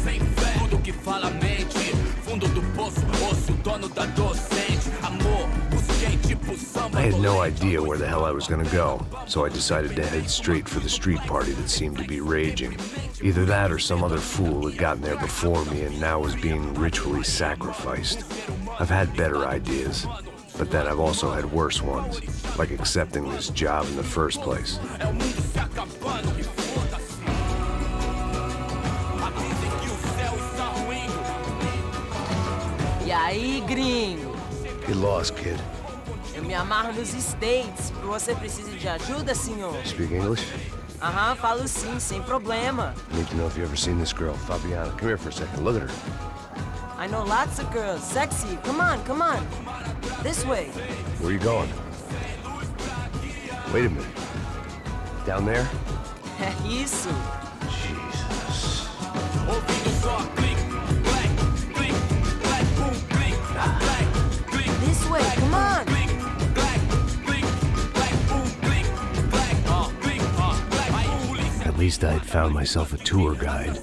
Tudo que fala mente. Fundo do poço, osso, dono da docente. Amor, busquei tipo samba. I had no idea where the hell I was gonna go, so I decided to head straight for the street party that seemed to be raging. Either that or some other fool had gotten there before me and now was being ritually sacrificed. I've had better ideas, but then I've also had worse ones, like accepting this job in the first place. E aí, gringo? Get lost, kid. Eu me amarro nos States. Você precisa de ajuda, senhor? Speak English? Aham, falo sim, sem problema. I need to know if you've ever seen this girl, Fabiana. Come here for a second. Look at her. I know lots of girls. Sexy. Come on, come on. This way. Where are you going? Wait a minute. Down there? Isso. Jesus. This way, come on. At least I had found myself a tour guide.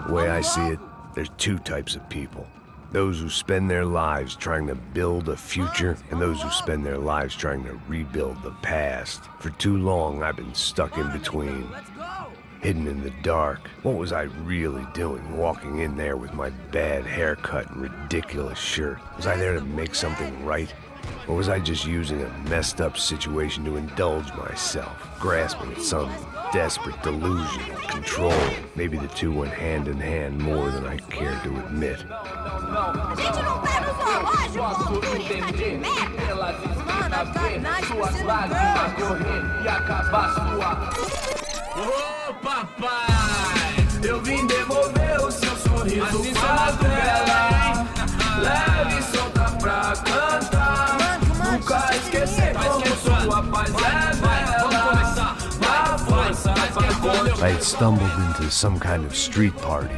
The way I see it, there's two types of people. Those who spend their lives trying to build a future, and those who spend their lives trying to rebuild the past. For too long, I've been stuck in between. Hidden in the dark. What was I really doing, walking in there with my bad haircut and ridiculous shirt? Was I there to make something right? Or was I just using a messed up situation to indulge myself, grasping at some desperate delusion of control? Maybe the two went hand in hand more than I cared to admit. A gente não tá no zoológico, ô turista de merda! Mano, I've got nice girls! E acabar sua... Ô papai, eu vim devolver o seu sorriso favela. Leve e solta pra cantar. Nunca esquecer como sua paz é bela. Na força I had stumbled into some kind of street party.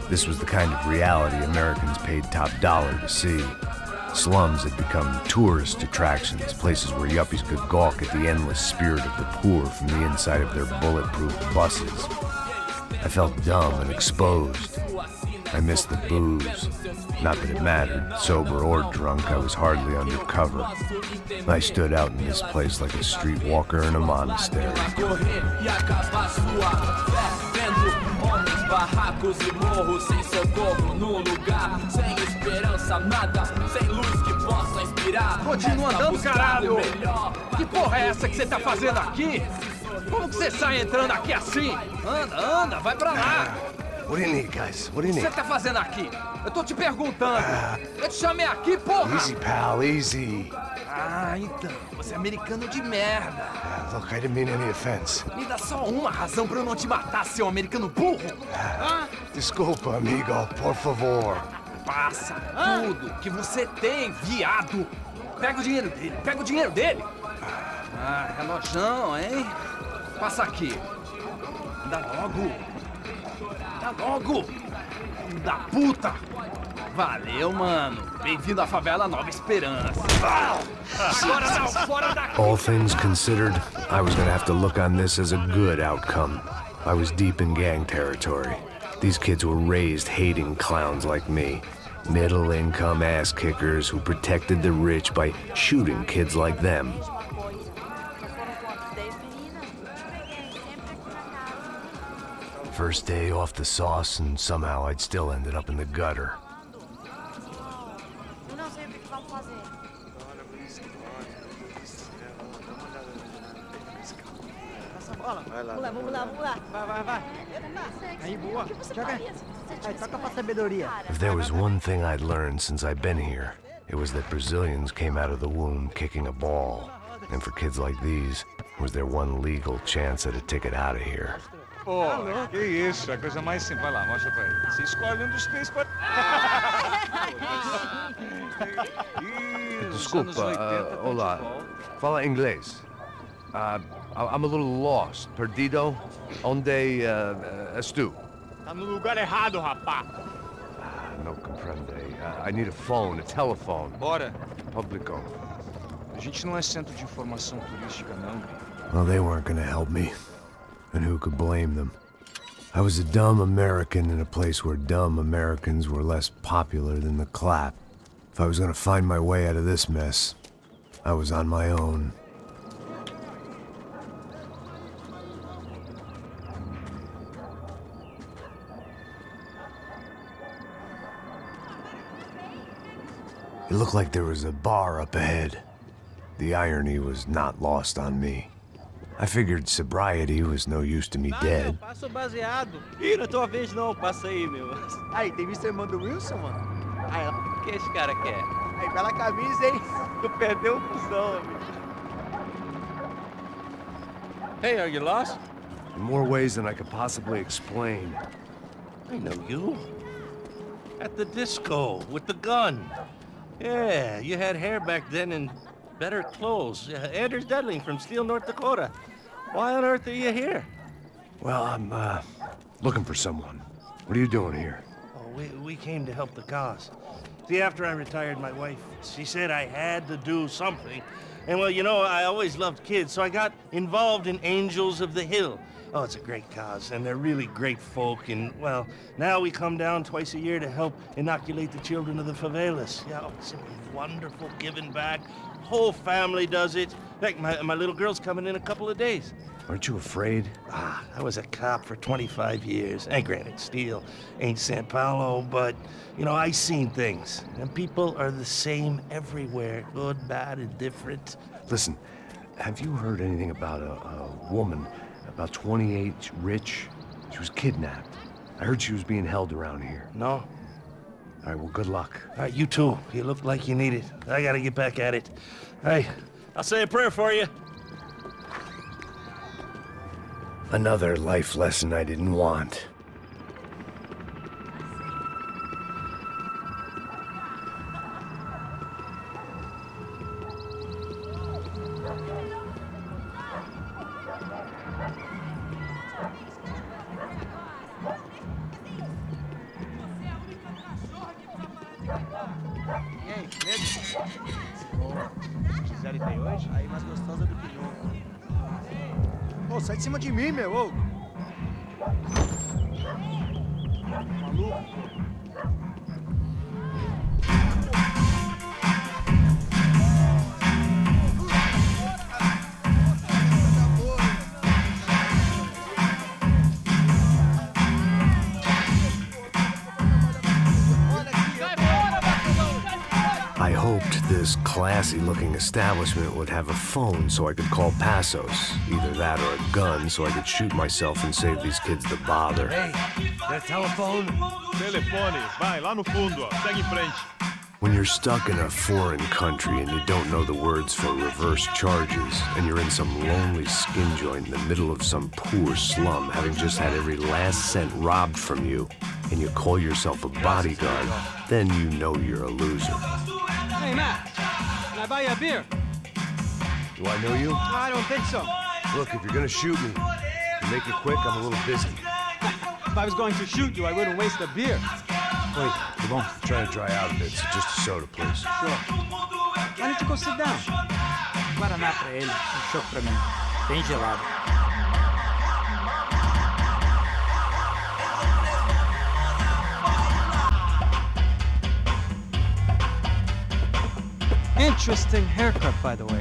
This was the kind of reality Americans paid top dollar to see. Slums had become tourist attractions, places where yuppies could gawk at the endless spirit of the poor from the inside of their bulletproof buses. I felt dumb and exposed. I missed the booze. Not that it mattered, sober or drunk, I was hardly undercover. I stood out in this place like a streetwalker in a monastery. Barracos e morros sem socorro no lugar, sem esperança, nada, sem luz que possa inspirar. Continua andando, caralho! Que porra é essa que você tá fazendo aqui? Como que você sai entrando aqui assim? Anda, vai pra lá! What do you need, guys? What do you need? O que você tá fazendo aqui? Eu tô te perguntando. Eu te chamei aqui, porra! Easy, pal, easy. Ah, então. Você é americano de merda. Look, I didn't mean any offense. Me dá só uma razão pra eu não te matar, seu americano burro. Desculpa, amigo, por favor. Passa tudo que você tem, viado. Pega o dinheiro dele, Ah, relojão, hein? Passa aqui. Dá logo. Filho da puta. Valeu, mano. Bem-vindo à favela Nova Esperança. Agora não, fora daqui. All things considered, I was gonna have to look on this as a good outcome. I was deep in gang territory. These kids were raised hating clowns like me. Middle-income ass-kickers who protected the rich by shooting kids like them. First day off the sauce, and somehow I'd still ended up in the gutter. Vamos lá. Vai. Aí, boa. Joga. Aí, toca pra sabedoria. If there was one thing I'd learned since I'd been here, it was that Brazilians came out of the womb kicking a ball. And for kids like these, it was their one legal chance at a ticket out of here. Pô, que isso, é a coisa mais simples. Vai lá, mostra pra ele. Você escolhe dos três para... Desculpa, olá. Fala inglês. I'm a little lost. Perdido? Onde estou? Tá no lugar errado, rapá. No comprende. I need a phone, a telephone. Bora. Publico. A gente não é centro de informação turística, não. Well, they weren't gonna help me. And who could blame them? I was a dumb American in a place where dumb Americans were less popular than the clap. If I was gonna find my way out of this mess, I was on my own. It looked like there was a bar up ahead. The irony was not lost on me. I figured sobriety was no use to me dead. Passo baseado. Ih, não é tua vez não, passa aí, meu. Aí, tem visto a irmã do Wilson, mano? Aí, ó. O que esse cara quer? Aí, bela camisa, hein? Tu perdeu o cuzão, amigo. Hey, are you lost? In more ways than I could possibly explain. I know you. At the disco, with the gun. Yeah, you had hair back then and better clothes. Anders Dudling from Steele, North Dakota. Why on earth are you here? Well, I'm, looking for someone. What are you doing here? Oh, we came to help the cause. See, after I retired, my wife, she said I had to do something. And, well, you know, I always loved kids, so I got involved in Angels of the Hill. Oh, it's a great cause, and they're really great folk, and, well, now we come down twice a year to help inoculate the children of the favelas. Yeah, oh, it's simply wonderful, giving back. Whole family does it. In fact, my little girl's coming in a couple of days. Aren't you afraid? I was a cop for 25 years. And granted, Steele ain't San Paulo, but, you know, I seen things. And people are the same everywhere, good, bad, and different. Listen, have you heard anything about a woman, about 28, rich? She was kidnapped. I heard she was being held around here. No. All right, well, good luck. All right, you too. You look like you need it. I gotta get back at it. Hey, I'll say a prayer for you. Another life lesson I didn't want. E aí, medo? Gisele tem hoje? Aí, mais gostosa do que nunca. Ô, sai de cima de mim, meu, ô! Maluco? classy-looking establishment would have a phone so I could call Passos. Either that or a gun so I could shoot myself and save these kids the bother. Hey, that telephone? Telefone, vai, lá no fundo, ó. Segue em frente. When you're stuck in a foreign country and you don't know the words for reverse charges, and you're in some lonely skin joint in the middle of some poor slum, having just had every last cent robbed from you, and you call yourself a bodyguard, then you know you're a loser. Hey, Matt, can I buy you a beer? Do I know you? I don't think so. Look, if you're gonna shoot me, make it quick, I'm a little busy. If I was going to shoot you, I wouldn't waste a beer. Wait, come on. Try to dry out a bit, so just a soda, please. Sure. Why don't you go sit down? Guaraná pra ele, choco pra mim. Bem gelado. Interesting haircut, by the way.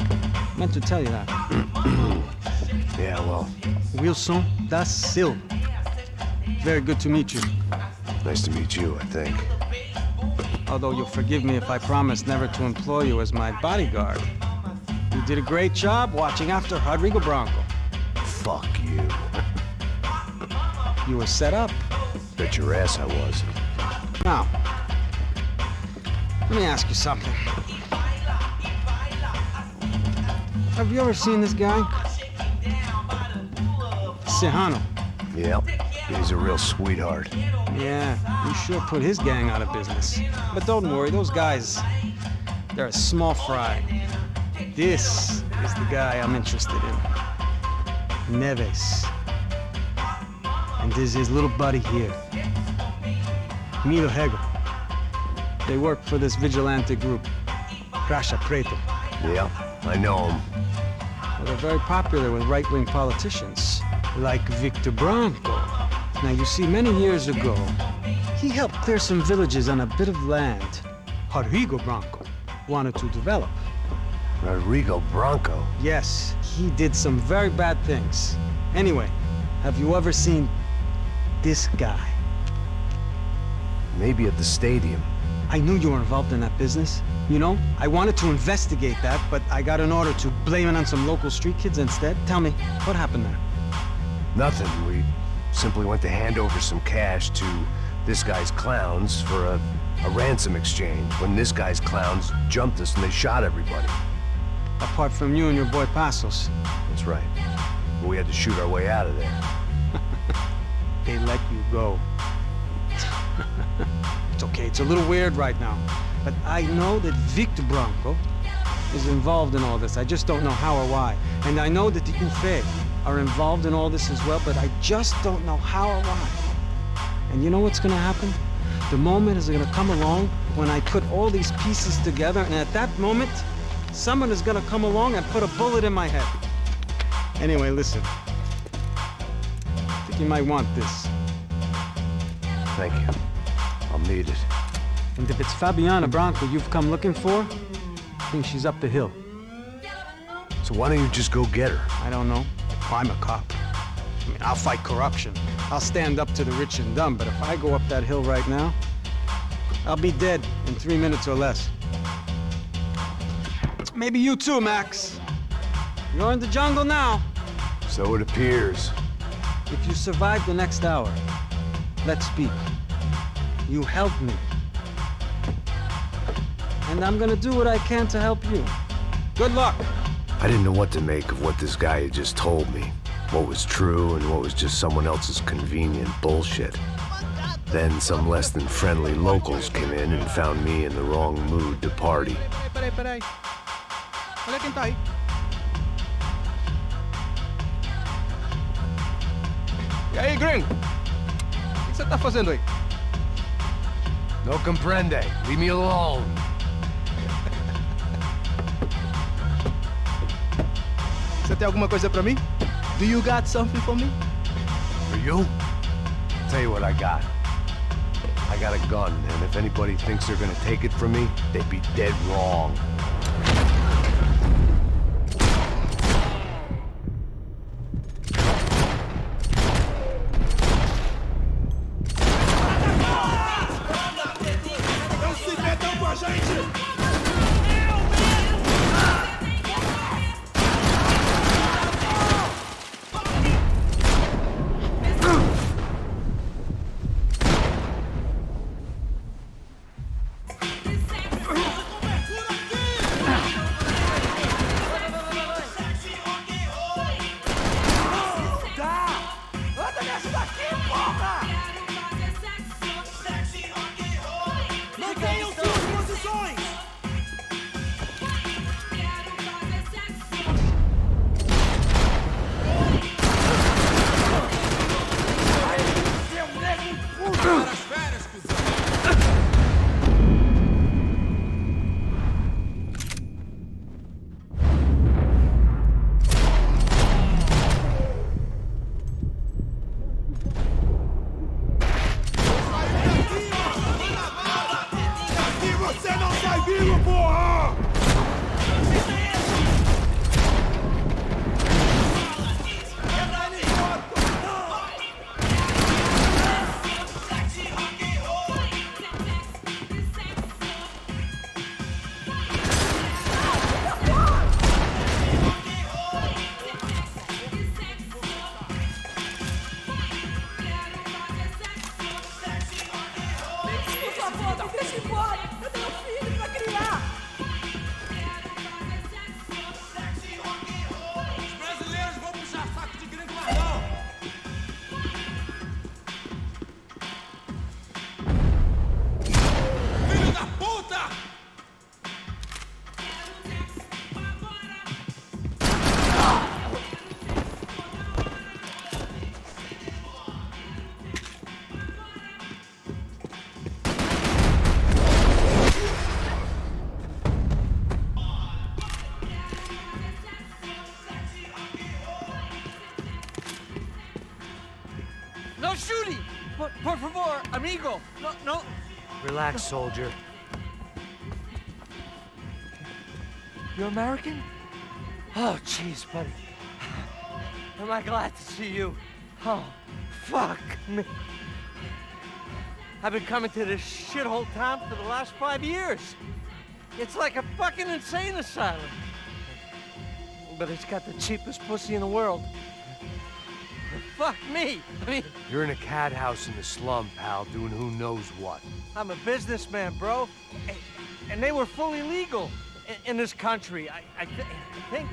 Meant to tell you that. Yeah, well. Wilson da Silva. Very good to meet you. Nice to meet you, I think. Although you'll forgive me if I promise never to employ you as my bodyguard. You did a great job watching after Rodrigo Branco. Fuck you. You were set up. Bet your ass I was. Now, let me ask you something. Have you ever seen this guy? Serrano. Yep. He's a real sweetheart. Yeah, you sure put his gang out of business. But don't worry, those guys, they're a small fry. This is the guy I'm interested in. Neves. And this is his little buddy here. Milo Hegel. They work for this vigilante group, Crasha Preto. Yeah, I know him. Well, they're very popular with right-wing politicians, like Victor Branco. Now, you see, many years ago, he helped clear some villages on a bit of land Rodrigo Branco wanted to develop. Rodrigo Branco? Yes, he did some very bad things. Anyway, have you ever seen this guy? Maybe at the stadium. I knew you were involved in that business. You know, I wanted to investigate that, but I got an order to blame it on some local street kids instead. Tell me, what happened there? Nothing. We simply went to hand over some cash to this guy's clowns for a ransom exchange when this guy's clowns jumped us and they shot everybody. Apart from you and your boy Passos. That's right. But we had to shoot our way out of there. They let you go. It's okay, it's a little weird right now. But I know that Victor Branco is involved in all this. I just don't know how or why. And I know that the UFE are involved in all this as well, but I just don't know how or why. And you know what's gonna happen? The moment is gonna come along when I put all these pieces together, and at that moment, someone is gonna come along and put a bullet in my head. Anyway, listen. I think you might want this. Thank you. I'll need it. And if it's Fabiana Branco you've come looking for, I think she's up the hill. So why don't you just go get her? I don't know. I'm a cop. I mean, I'll fight corruption. I'll stand up to the rich and dumb, but if I go up that hill right now, I'll be dead in 3 minutes or less. Maybe you too, Max. You're in the jungle now. So it appears. If you survive the next hour, let's speak. You help me. And I'm gonna do what I can to help you. Good luck. I didn't know what to make of what this guy had just told me. What was true and what was just someone else's convenient bullshit. Then some less than friendly locals came in and found me in the wrong mood to party. Peraí. Olha quem tá aí. E aí, gringo? O que você tá fazendo aí? No comprende. Leave me alone. Você tem alguma coisa pra mim? Do you got something for me? For you? Tell you what I got. I got a gun, and if anybody thinks they're gonna take it from me, they'd be dead wrong. Não se metam com a gente! porra! Mantenham suas posições! Para as férias, cuzão! Daqui você não sai vivo, porra! Por favor, me deixa embora! Eu tenho um filho pra criar! Os brasileiros vão puxar saco de gringo guardão! Filho da puta! No shooting! Por favor, amigo! No. Relax, soldier. You're American? Oh, jeez, buddy. Am I glad to see you? Oh, fuck me. I've been coming to this shithole town for the last 5 years. It's like a fucking insane asylum. But it's got the cheapest pussy in the world. Fuck me. I mean, You're in a cat house in the slum, pal, doing who knows what. I'm a businessman, bro. And they were fully legal in this country, I think.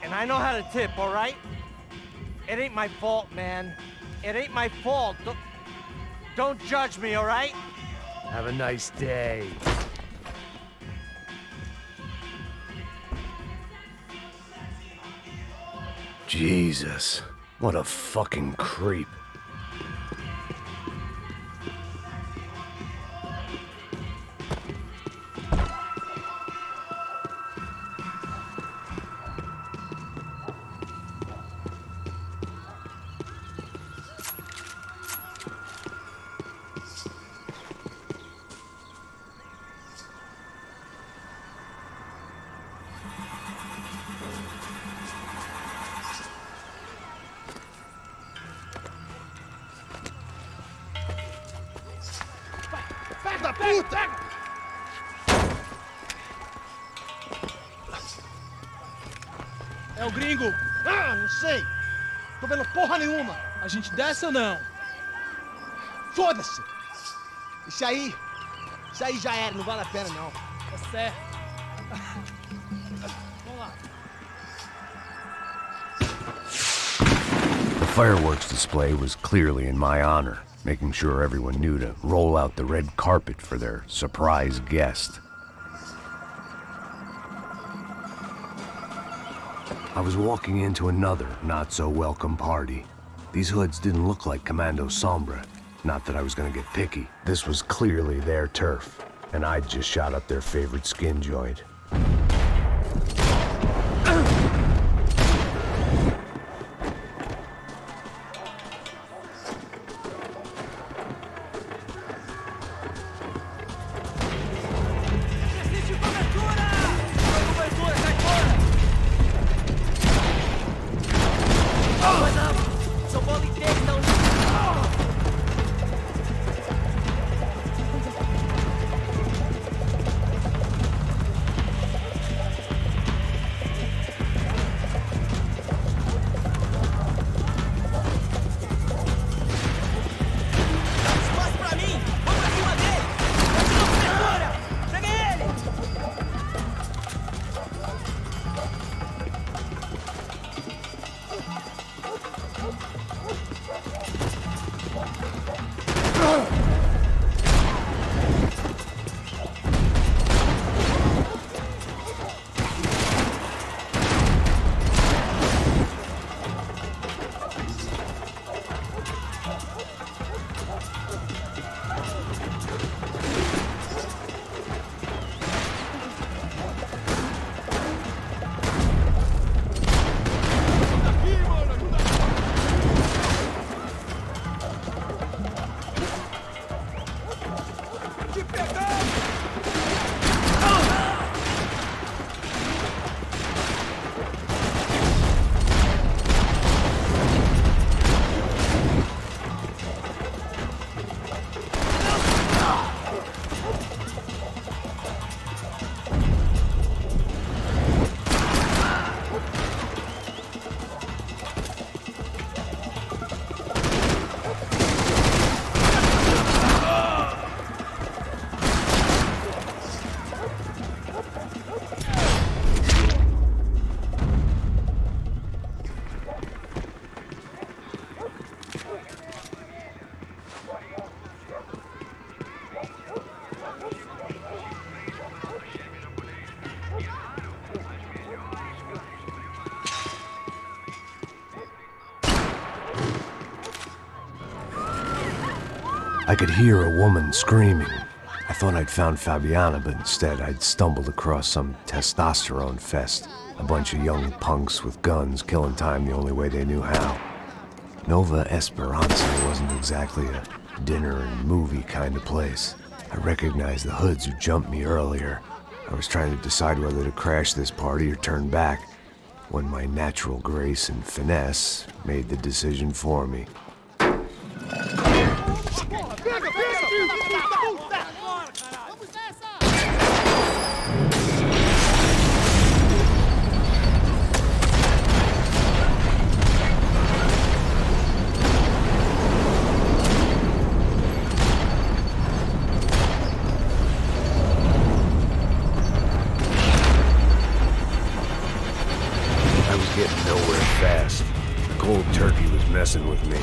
And I know how to tip, all right? It ain't my fault, man. It ain't my fault. Don't judge me, all right? Have a nice day. Jesus, what a fucking creep. Da puta! É o gringo. Ah, não sei. Tô vendo porra nenhuma. A gente desce ou não? Foda-se. Isso aí já era, não vale a pena não. Tá certo. Vamos lá. The fireworks display was clearly in my honor, making sure everyone knew to roll out the red carpet for their surprise guest. I was walking into another not-so-welcome party. These hoods didn't look like Commando Sombra. Not that I was gonna get picky. This was clearly their turf, and I'd just shot up their favorite skin joint. I could hear a woman screaming. I thought I'd found Fabiana, but instead I'd stumbled across some testosterone fest. A bunch of young punks with guns killing time the only way they knew how. Nova Esperanza wasn't exactly a dinner and movie kind of place. I recognized the hoods who jumped me earlier. I was trying to decide whether to crash this party or turn back, when my natural grace and finesse made the decision for me. Getting nowhere fast. The cold turkey was messing with me.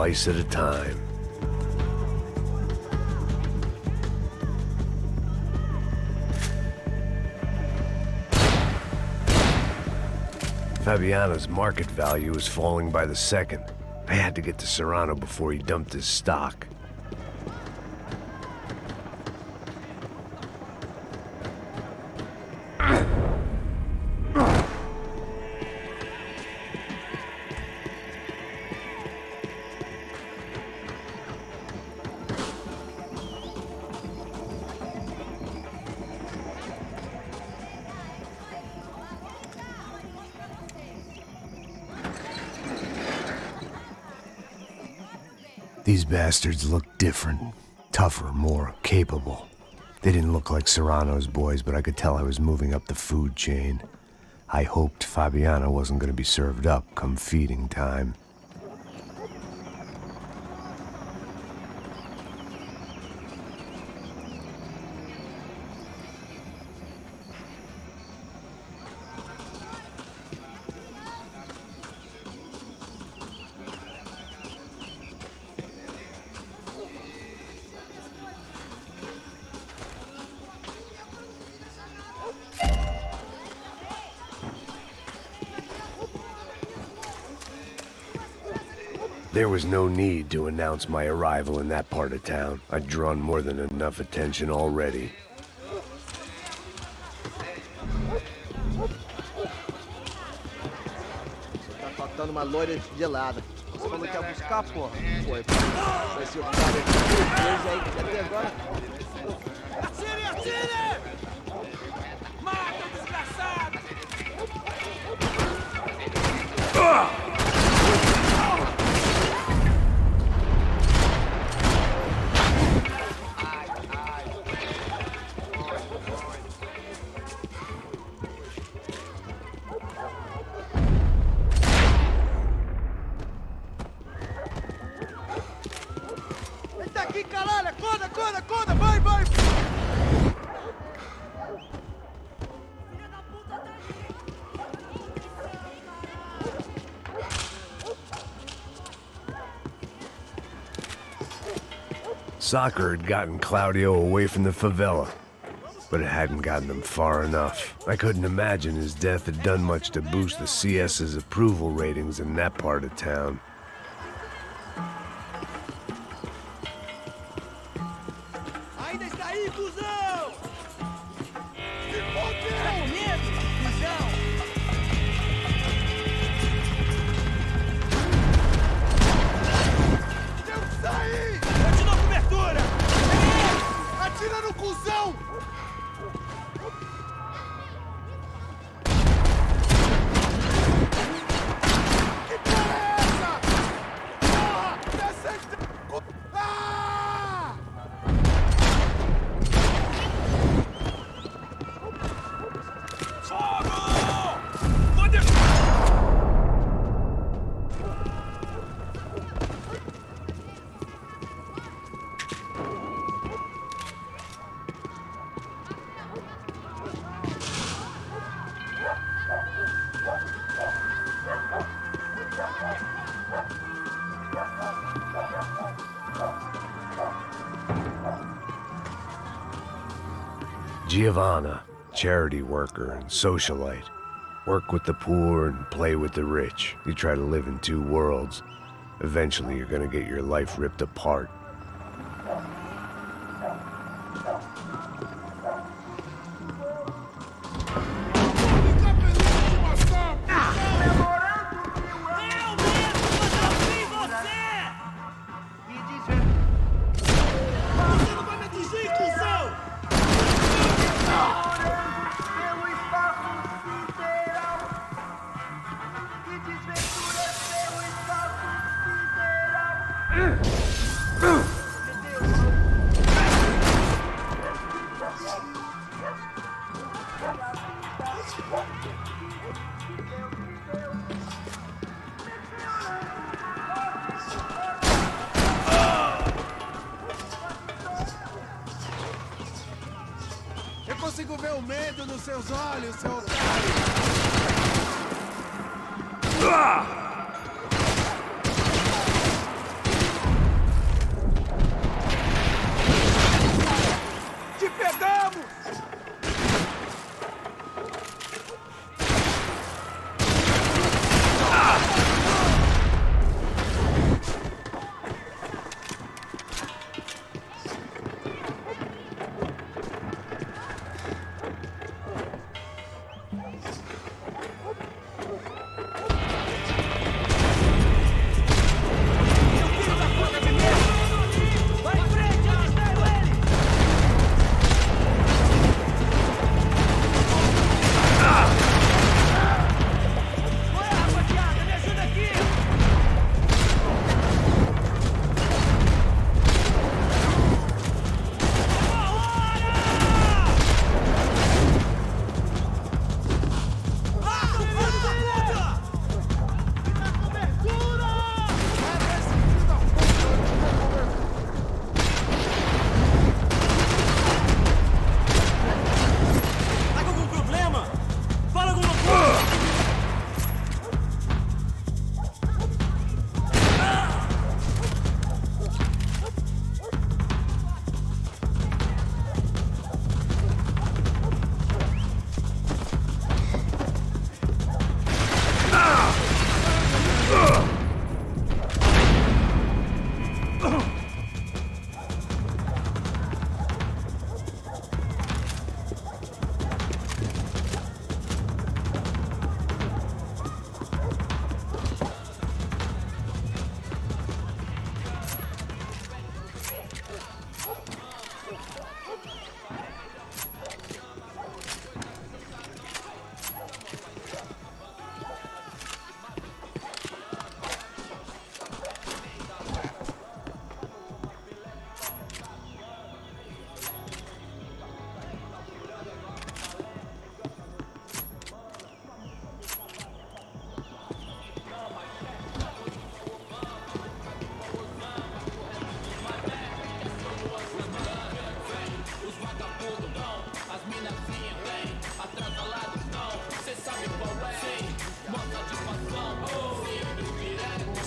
slice at a time. Fabiano's market value was falling by the second. I had to get to Serrano before he dumped his stock. These bastards looked different, tougher, more capable. They didn't look like Serrano's boys, but I could tell I was moving up the food chain. I hoped Fabiano wasn't going to be served up come feeding time. There was no need to announce my arrival in that part of town. I'd drawn more than enough attention already. Tá faltando uma loira gelada. Você falou que ia buscar, porra? Foi. Vai ser obrigado aqui. Até agora. Atire, atire! Mata, desgraçado! Soccer had gotten Claudio away from the favela, but it hadn't gotten him far enough. I couldn't imagine his death had done much to boost the CS's approval ratings in that part of town. Ainda está aí, cuzão! Se fodeu! Tá com medo, cuzão? Temos que sair! Continua a cobertura! Atira no cuzão! Que porra é essa? Porra! Desce! Ah! Fogo! Vou Giovanna, charity worker and socialite. Work with the poor and play with the rich. You try to live in two worlds. Eventually you're gonna get your life ripped apart. Eu consigo ver o medo nos seus olhos, seu otário! pegamos!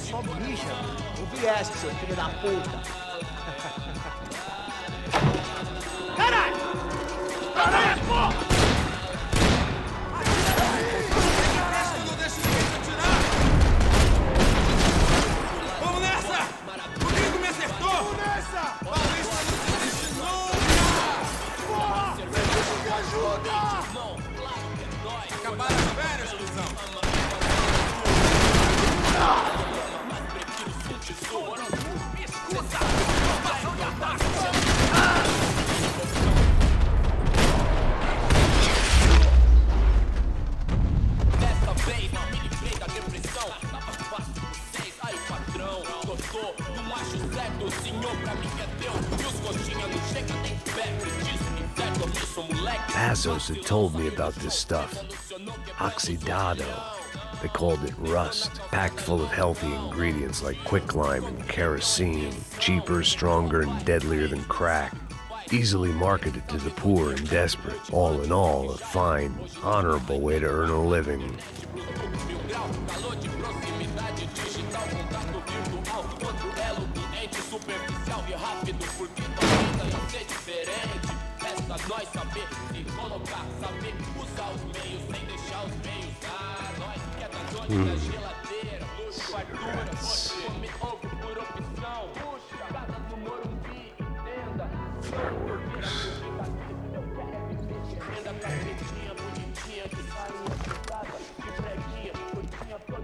Só mija. Ouvi essa, seu filho da puta. Caralho! Caralho, porra! Não deixa ninguém te atirar! Vamos nessa! O gringo me acertou! Vamos nessa! Paulista não desiste nunca! Porra! Me ajuda! Acabaram as férias, cuzão! Dessa vez, me livrei da depressão. Tava fácil com vocês, aí patrão. Gostou? Não acho certo, o senhor pra mim é Deus. E os coxinhas não chegam nem perto disso. Inferno, eu me sou moleque. Passos had told me about this stuff. Oxidado. They called it rust, packed full of healthy ingredients like quicklime and kerosene, cheaper, stronger, and deadlier than crack. Easily marketed to the poor and desperate. All in all, a fine, honorable way to earn a living. Nós saber se colocar, saber usar os meios sem deixar os meios. Nós que é da zona da geladeira, fartura, pode comer ovo por opção. Puxa, casa no Morumbi, entenda.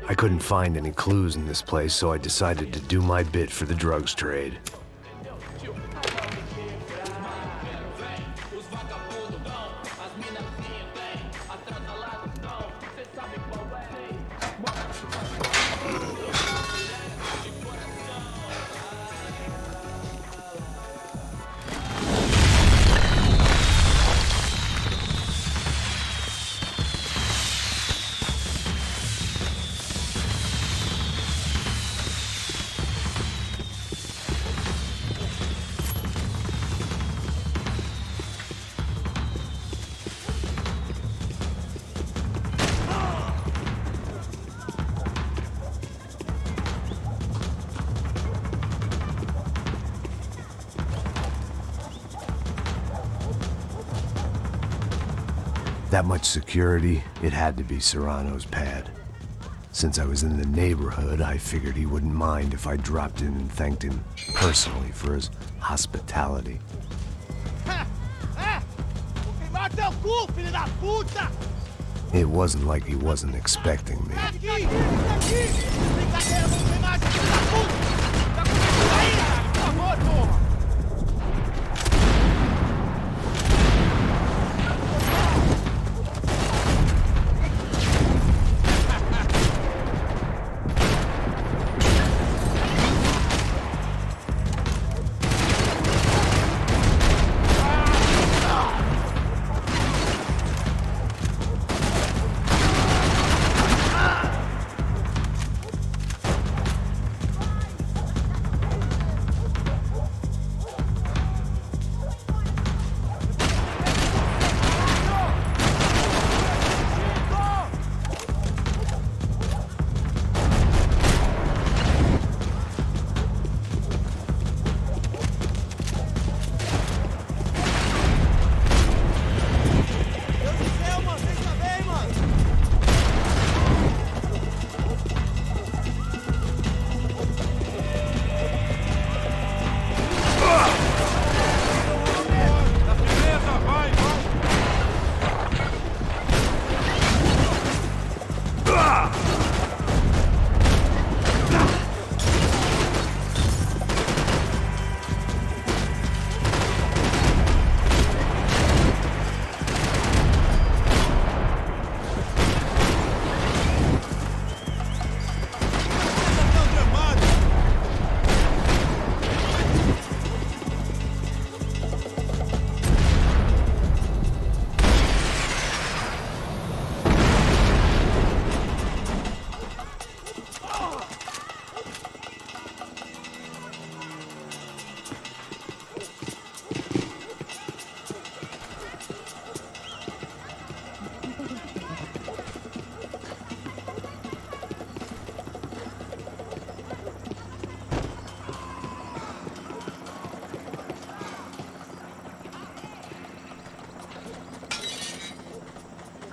I couldn't find any clues in this place, so I decided to do my bit for the drugs trade. That much security, it had to be Serrano's pad. Since I was in the neighborhood, I figured he wouldn't mind if I dropped in and thanked him personally for his hospitality. It wasn't like he wasn't expecting me.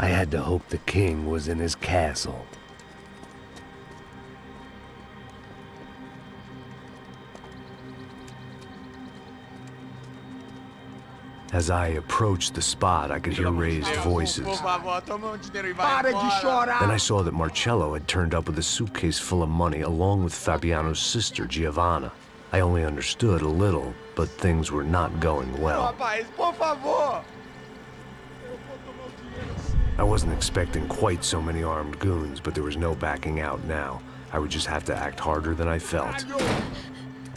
I had to hope the king was in his castle. As I approached the spot, I could hear raised voices. Then I saw that Marcello had turned up with a suitcase full of money along with Fabiano's sister, Giovanna. I only understood a little, but things were not going well. I wasn't expecting quite so many armed goons, but there was no backing out now. I would just have to act harder than I felt.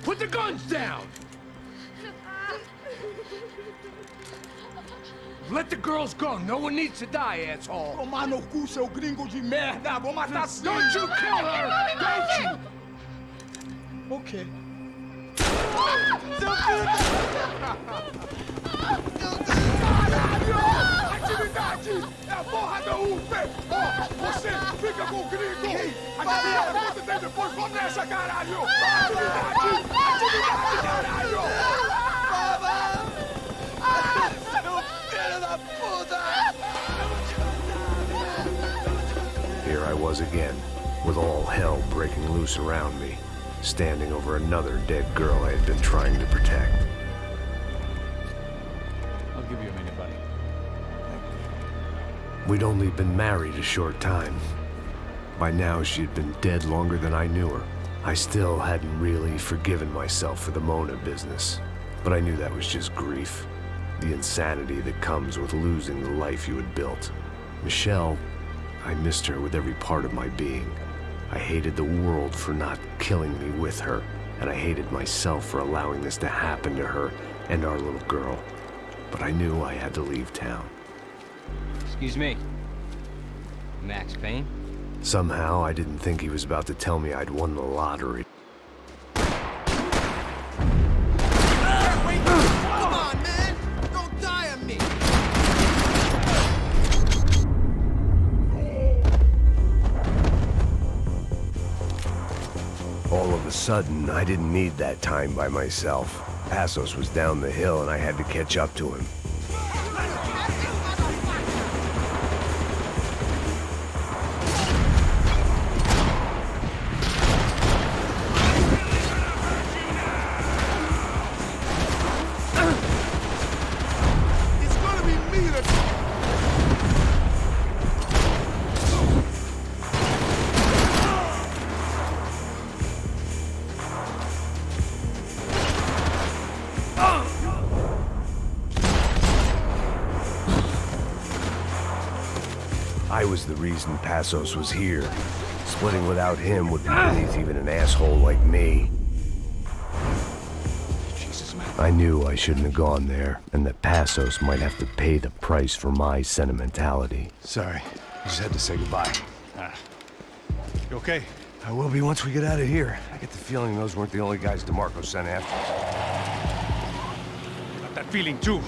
Put the guns down! Let the girls go. No one needs to die, asshole. Tomar no cu, seu gringo de merda. Vou matar sim. Don't you kill her! Don't you? Okay. Seu filho da... Atividade! É a porra da UP! Você fica com o gringo! Atividade acontecer depois, vamos nessa, caralho! Atividade! Atividade, caralho! Here I was again, with all hell breaking loose around me, standing over another dead girl I had been trying to protect. I'll give you a minute, buddy. We'd only been married a short time. By now, she'd been dead longer than I knew her. I still hadn't really forgiven myself for the Mona business, but I knew that was just grief. The insanity that comes with losing the life you had built. Michelle, I missed her with every part of my being. I hated the world for not killing me with her, and I hated myself for allowing this to happen to her and our little girl. But I knew I had to leave town. Excuse me. Max Payne? Somehow, I didn't think he was about to tell me I'd won the lottery. All of a sudden, I didn't need that time by myself. Passos was down the hill and I had to catch up to him. I was the reason Passos was here. Splitting without him would be beneath even an asshole like me. I knew I shouldn't have gone there, and that Passos might have to pay the price for my sentimentality. Sorry, I just had to say goodbye. You okay? I will be once we get out of here. I get the feeling those weren't the only guys DeMarco sent after us. Got that feeling too.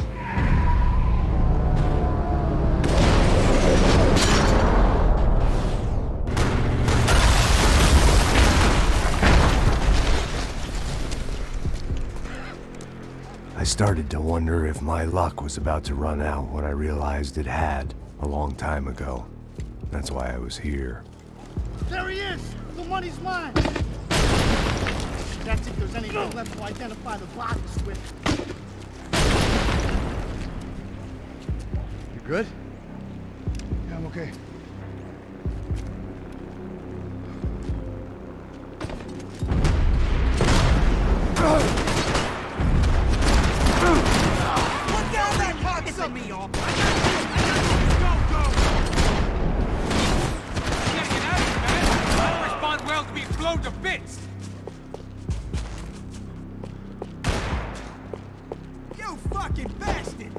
I started to wonder if my luck was about to run out when I realized it had a long time ago. That's why I was here. There he is! The money's mine! That's if there's anything left to identify the bodies with. You good? Yeah, I'm okay. Me off. Go, go! Can't get out of here, man! I don't respond well to being blown to bits! You fucking bastard!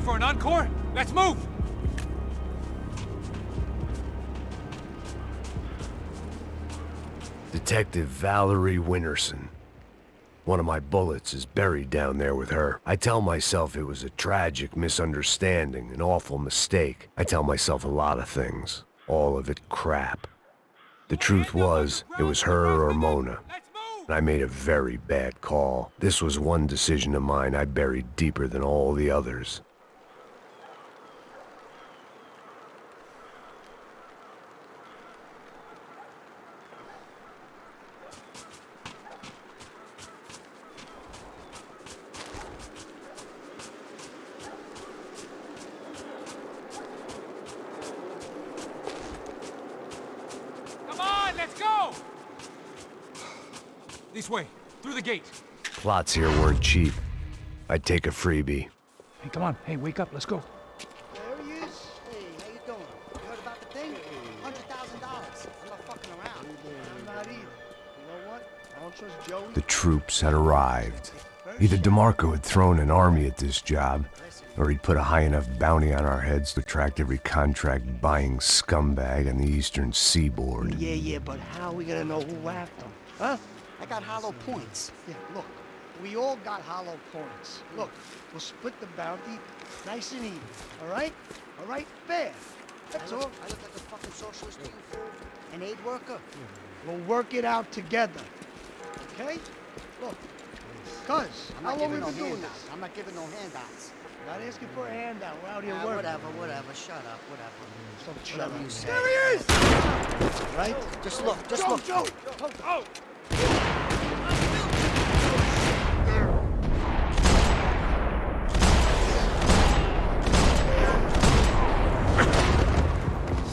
For an encore? Let's move! Detective Valerie Winterson. One of my bullets is buried down there with her. I tell myself it was a tragic misunderstanding, an awful mistake. I tell myself a lot of things. All of it crap. The truth was, it was her or Mona. And I made a very bad call. This was one decision of mine I buried deeper than all the others. This way, through the gate. Plots here weren't cheap. I'd take a freebie. Hey, come on. Hey, wake up. Let's go. There he is. Hey, how you doing? You heard about the thing? $100,000. I'm not fucking around. I'm not either. You know what? I don't trust Joey. The troops had arrived. Either DeMarco had thrown an army at this job, or he'd put a high enough bounty on our heads to attract every contract-buying scumbag on the eastern seaboard. Yeah, but how are we gonna know who whacked them? Huh? I got hollow points. Yeah, look, we all got hollow points. Look, we'll split the bounty nice and even, all right? All right? Fair. That's all. I look like a fucking socialist to you, fool. An aid worker? Yeah. We'll work it out together, okay? Look, Cuz, how long have we been doing this? I'm not giving no handouts. Not asking for a handout. We're out here working. Whatever. Shut up, whatever. Shut up. You say. There he is! Right? Just look, look. Joe! Oh!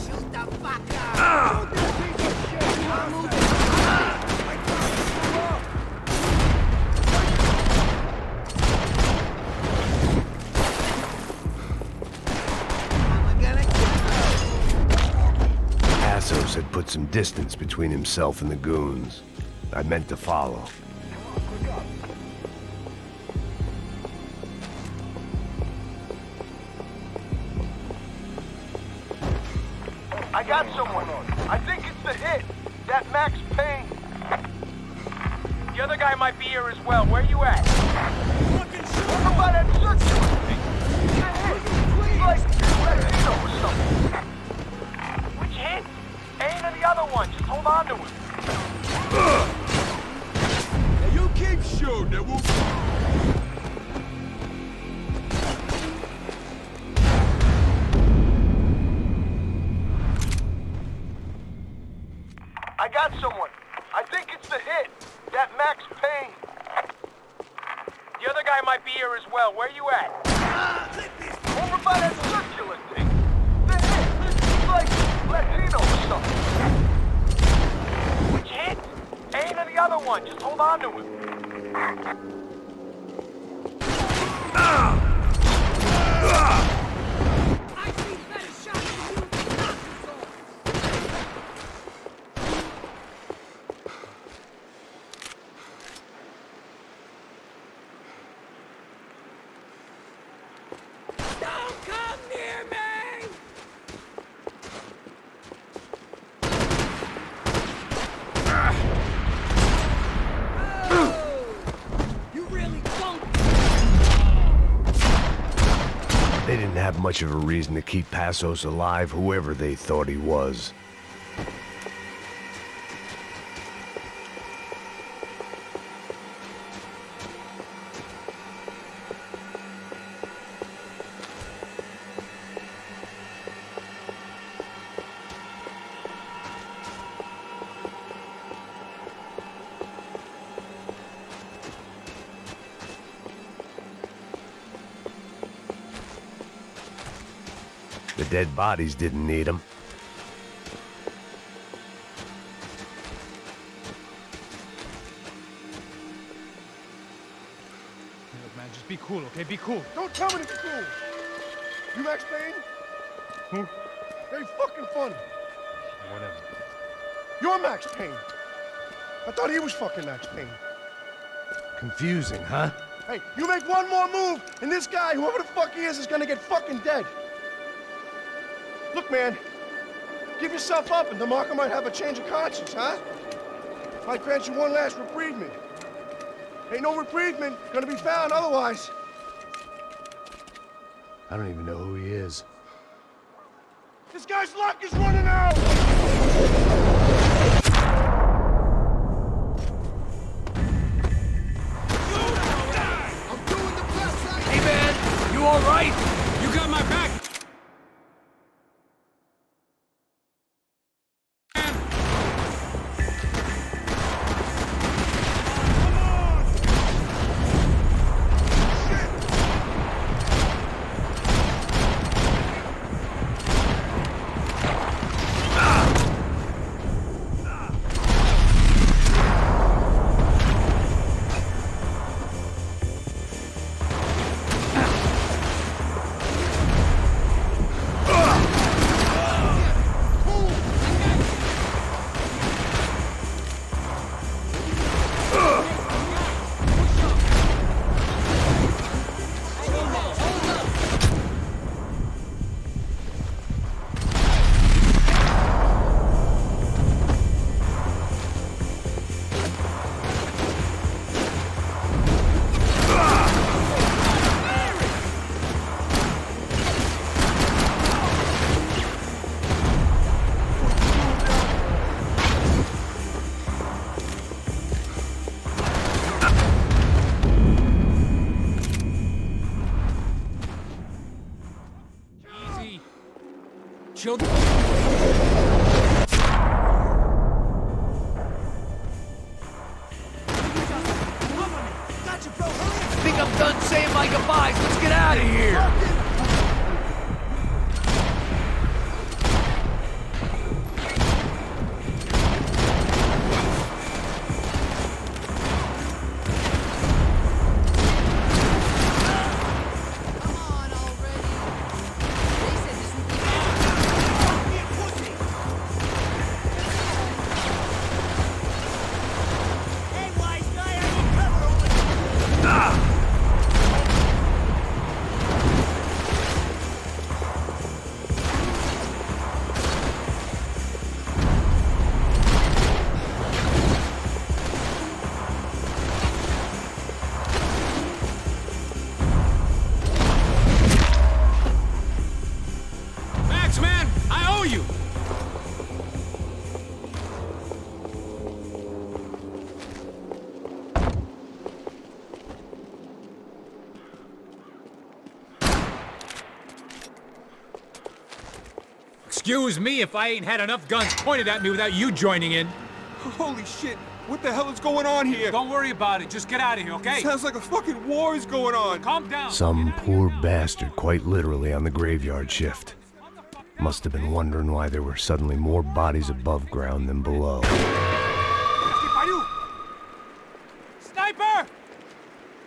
Shoot the fucker! Passos had put some distance between himself and the goons. I meant to follow. I got someone. I think it's the hit. That Max Payne. The other guy might be here as well. Where you at? Over by that circular thing. The hit. Like Latino or something. Which hit? Ain't of the other one. Just hold on to him. Now you keep shooting. It will... I got someone. I think it's the hit. That Max Payne. The other guy might be here as well. Where you at? Over by that circular thing. The hit. Like Latino or something. Which hit? Ain't of the other one. Just hold on to him. They didn't have much of a reason to keep Passos alive, whoever they thought he was. The dead bodies didn't need him. Look, man, just be cool, okay? Be cool. Don't tell me to be cool. You Max Payne? Who? Very fucking funny. Whatever. You're Max Payne. I thought he was fucking Max Payne. Confusing, huh? Hey, you make one more move, and this guy, whoever the fuck he is gonna get fucking dead. Look, man, give yourself up and DeMarco might have a change of conscience, huh? Might grant you one last reprievement. Ain't no reprievement gonna be found otherwise. I don't even know who he is. This guy's luck is running out! Hey, man, you all right? You got my back. Children. I think I'm done saying my goodbyes. Let's get out of here. Excuse me if I ain't had enough guns pointed at me without you joining in. Holy shit! What the hell is going on here? Don't worry about it. Just get out of here, okay? Sounds like a fucking war is going on. Calm down. Some poor bastard, quite literally, on the graveyard shift. Must have been wondering why there were suddenly more bodies above ground than below. Sniper!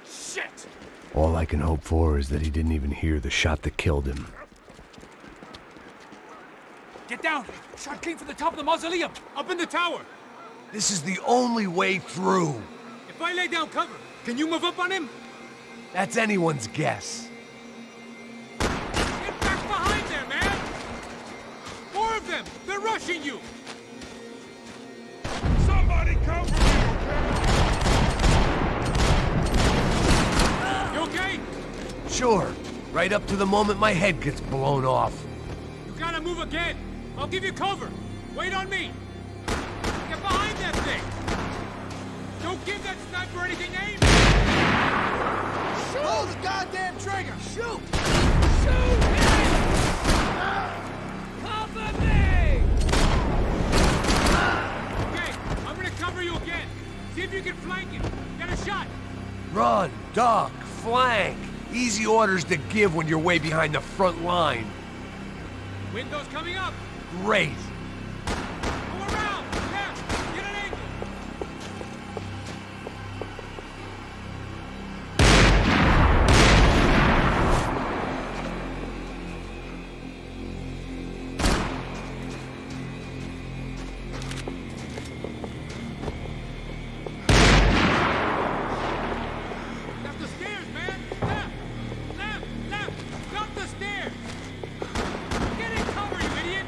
Shit! All I can hope for is that he didn't even hear the shot that killed him. Get down! Shot came from the top of the mausoleum! Up in the tower! This is the only way through! If I lay down cover, can you move up on him? That's anyone's guess. Get back behind there, man! More of them! They're rushing you! Somebody cover me! You okay? Sure. Right up to the moment my head gets blown off. You gotta move again! I'll give you cover! Wait on me! Get behind that thing! Don't give that sniper anything aimed! Shoot! Pull the goddamn trigger! Shoot! Shoot him! Cover me! Okay, I'm gonna cover you again. See if you can flank it. Get a shot! Run, duck, flank. Easy orders to give when you're way behind the front line. Windows coming up! Great. Go around! Left! Get an angle! That's the stairs, man! Left! Left! Left! Up the stairs! Get in cover, you idiot!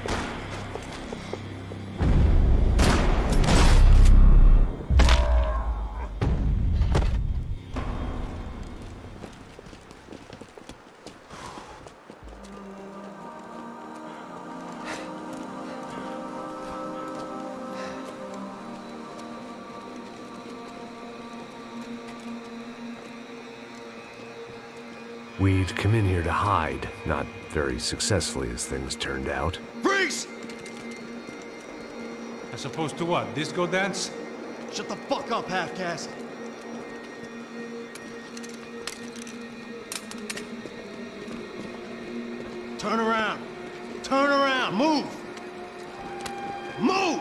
We'd come in here to hide, not very successfully as things turned out. Freeze! As opposed to what? Disco dance? Shut the fuck up, half-caste. Turn around. Turn around. Move. Move!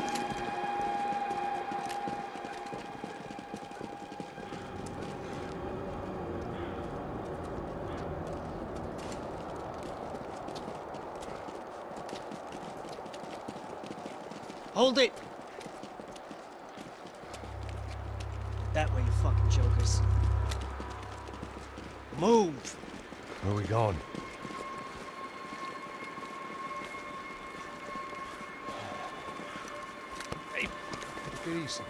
Hold it! That way, you fucking jokers. Move! Where are we going? Hey, take it easy.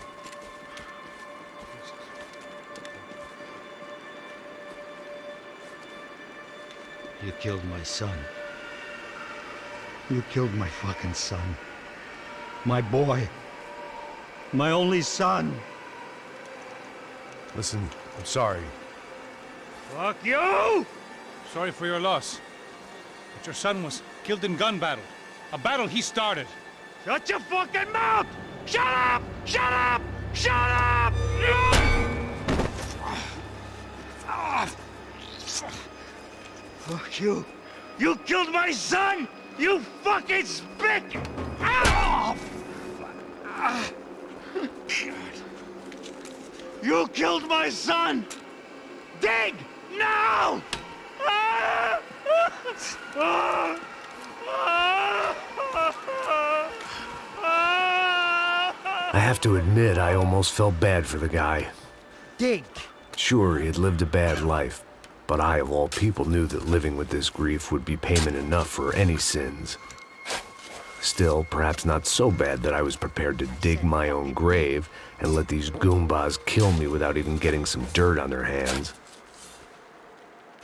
You killed my son. You killed my fucking son. My boy. My only son. Listen, I'm sorry. Fuck you! Sorry for your loss. But your son was killed in gun battle. A battle he started. Shut your fucking mouth! Shut up! Shut up! Shut up! Fuck you. You killed my son! You fucking spick! Ah! You killed my son! Dig! Now! I have to admit, I almost felt bad for the guy. Dig! Sure, he had lived a bad life, but I, of all people, knew that living with this grief would be payment enough for any sins. Still, perhaps not so bad that I was prepared to dig my own grave and let these Goombas kill me without even getting some dirt on their hands.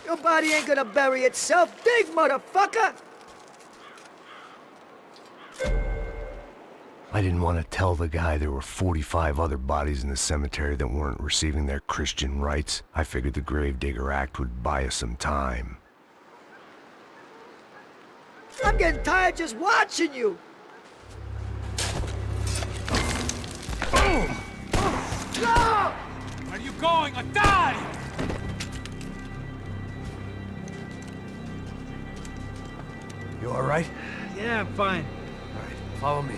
Your body ain't gonna bury itself. Dig, motherfucker! I didn't want to tell the guy there were 45 other bodies in the cemetery that weren't receiving their Christian rites. I figured the Gravedigger Act would buy us some time. I'm getting tired just watching you. Boom! No! Where are you going? Or die! You all right? Yeah, I'm fine. All right, follow me.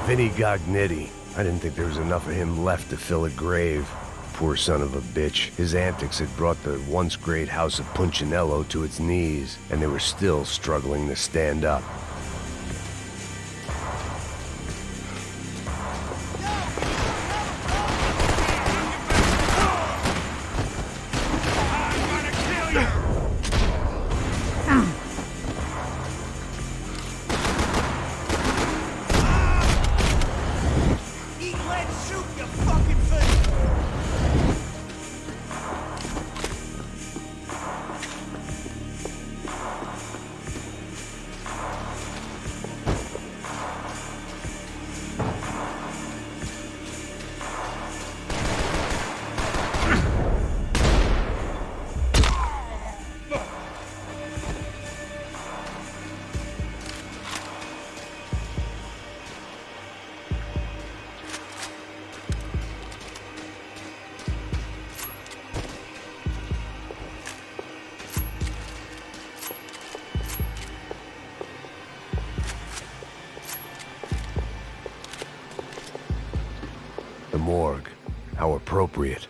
Vinny Gognitti. I didn't think there was enough of him left to fill a grave. Poor son of a bitch. His antics had brought the once great house of Punchinello to its knees, and they were still struggling to stand up. The morgue. How appropriate.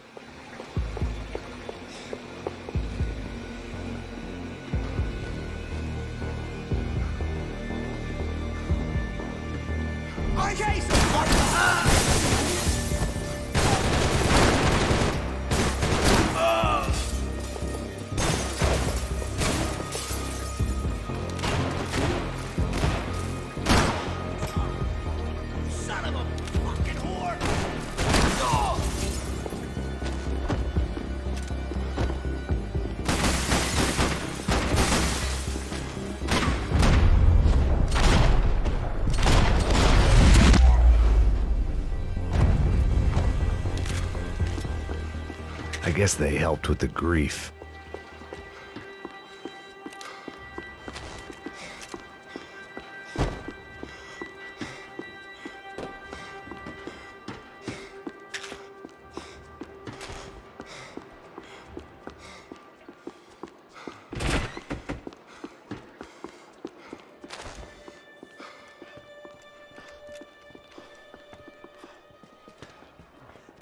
I guess they helped with the grief.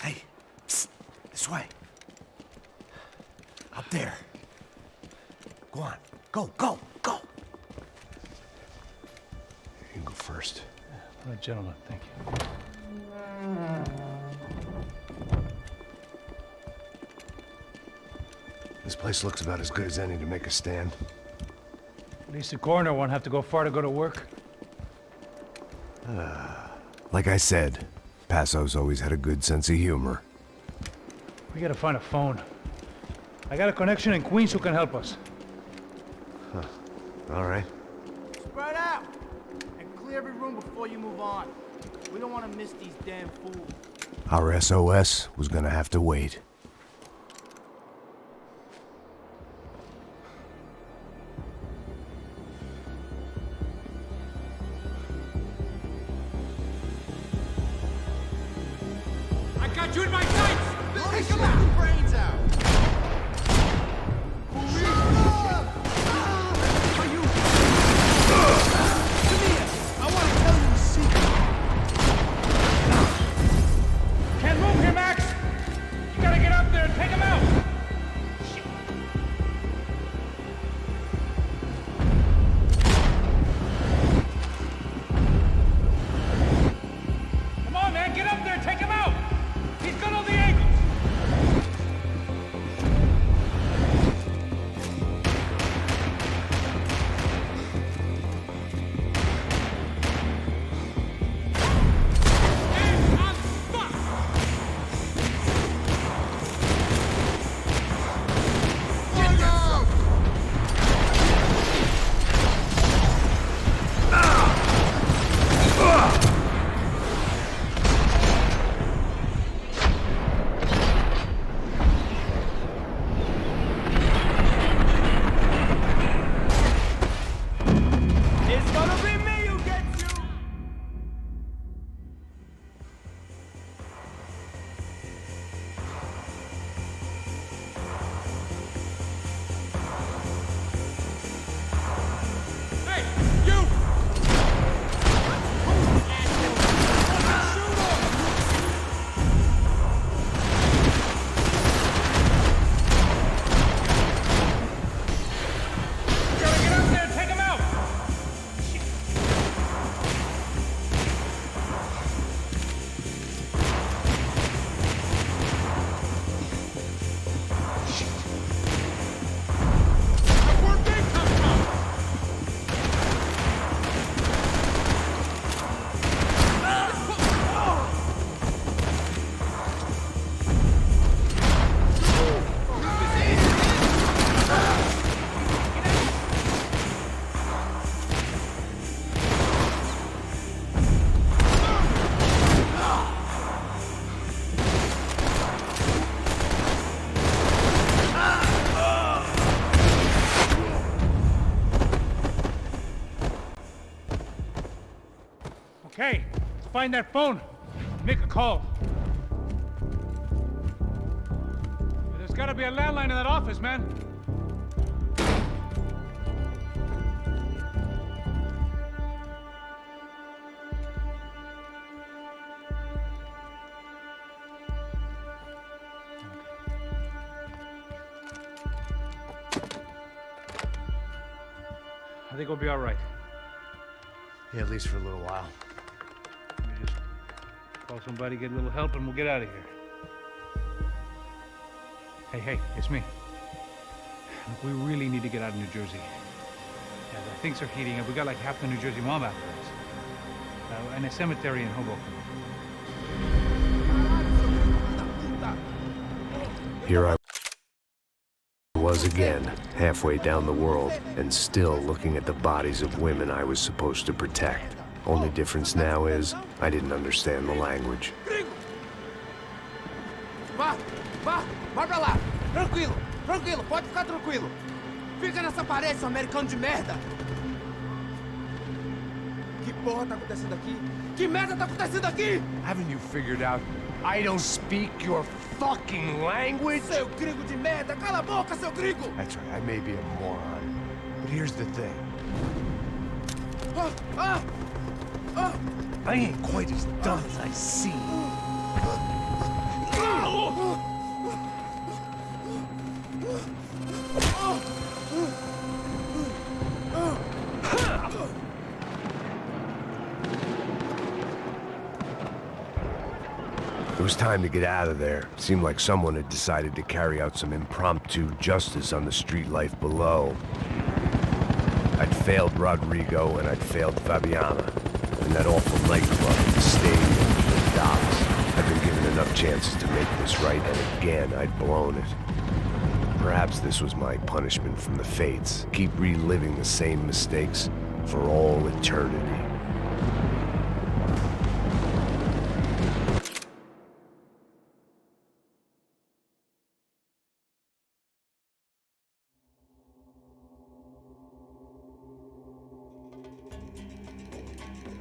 Hey, psst, this way. Up there. Go on. Go, go, go. You can go first. All right, gentlemen, thank you. This place looks about as good as any to make a stand. At least the coroner won't have to go far to go to work. Like I said, Passos always had a good sense of humor. We gotta find a phone. I got a connection in Queens who can help us. All right. Spread out! And clear every room before you move on. We don't want to miss these damn fools. Our SOS was gonna have to wait. I got you in my sights! Take him out! Brains out! Can't move here, Max! You gotta get up there and take him out! Shit. Come on, man, get up there and take him out! He's got all the angles! It's gonna be me who gets you! Hey, you! You gotta get up there and take him out! Where'd they come from? Okay, let's find that phone. Make a call. There's gotta be a landline in that office, man. I think we'll be all right. Yeah, at least for a little while. Let me just call somebody, get a little help, and we'll get out of here. Hey, it's me. Look, we really need to get out of New Jersey. Yeah, things are heating up. We got like half the New Jersey mob after us. And a cemetery in Hoboken. Here I was again, halfway down the world, and still looking at the bodies of women I was supposed to protect. Only difference now is, I didn't understand the language. Vai pra lá! Tranquilo, pode ficar tranquilo! Fica nessa parede, seu americano de merda! Que porra tá acontecendo aqui? Que merda tá acontecendo aqui? Haven't you figured out I don't speak your fucking language? Seu gringo de merda! Cala a boca, seu gringo! That's right, I may be a moron, but here's the thing. I ain't quite as dumb as I seem. It was time to get out of there. Seemed like someone had decided to carry out some impromptu justice on the street life below. I'd failed Rodrigo and I'd failed Fabiana. And that awful nightclub, the stadium, the docks. I'd been given enough chances to make this right, and again, I'd blown it. Perhaps this was my punishment from the fates. Keep reliving the same mistakes for all eternity.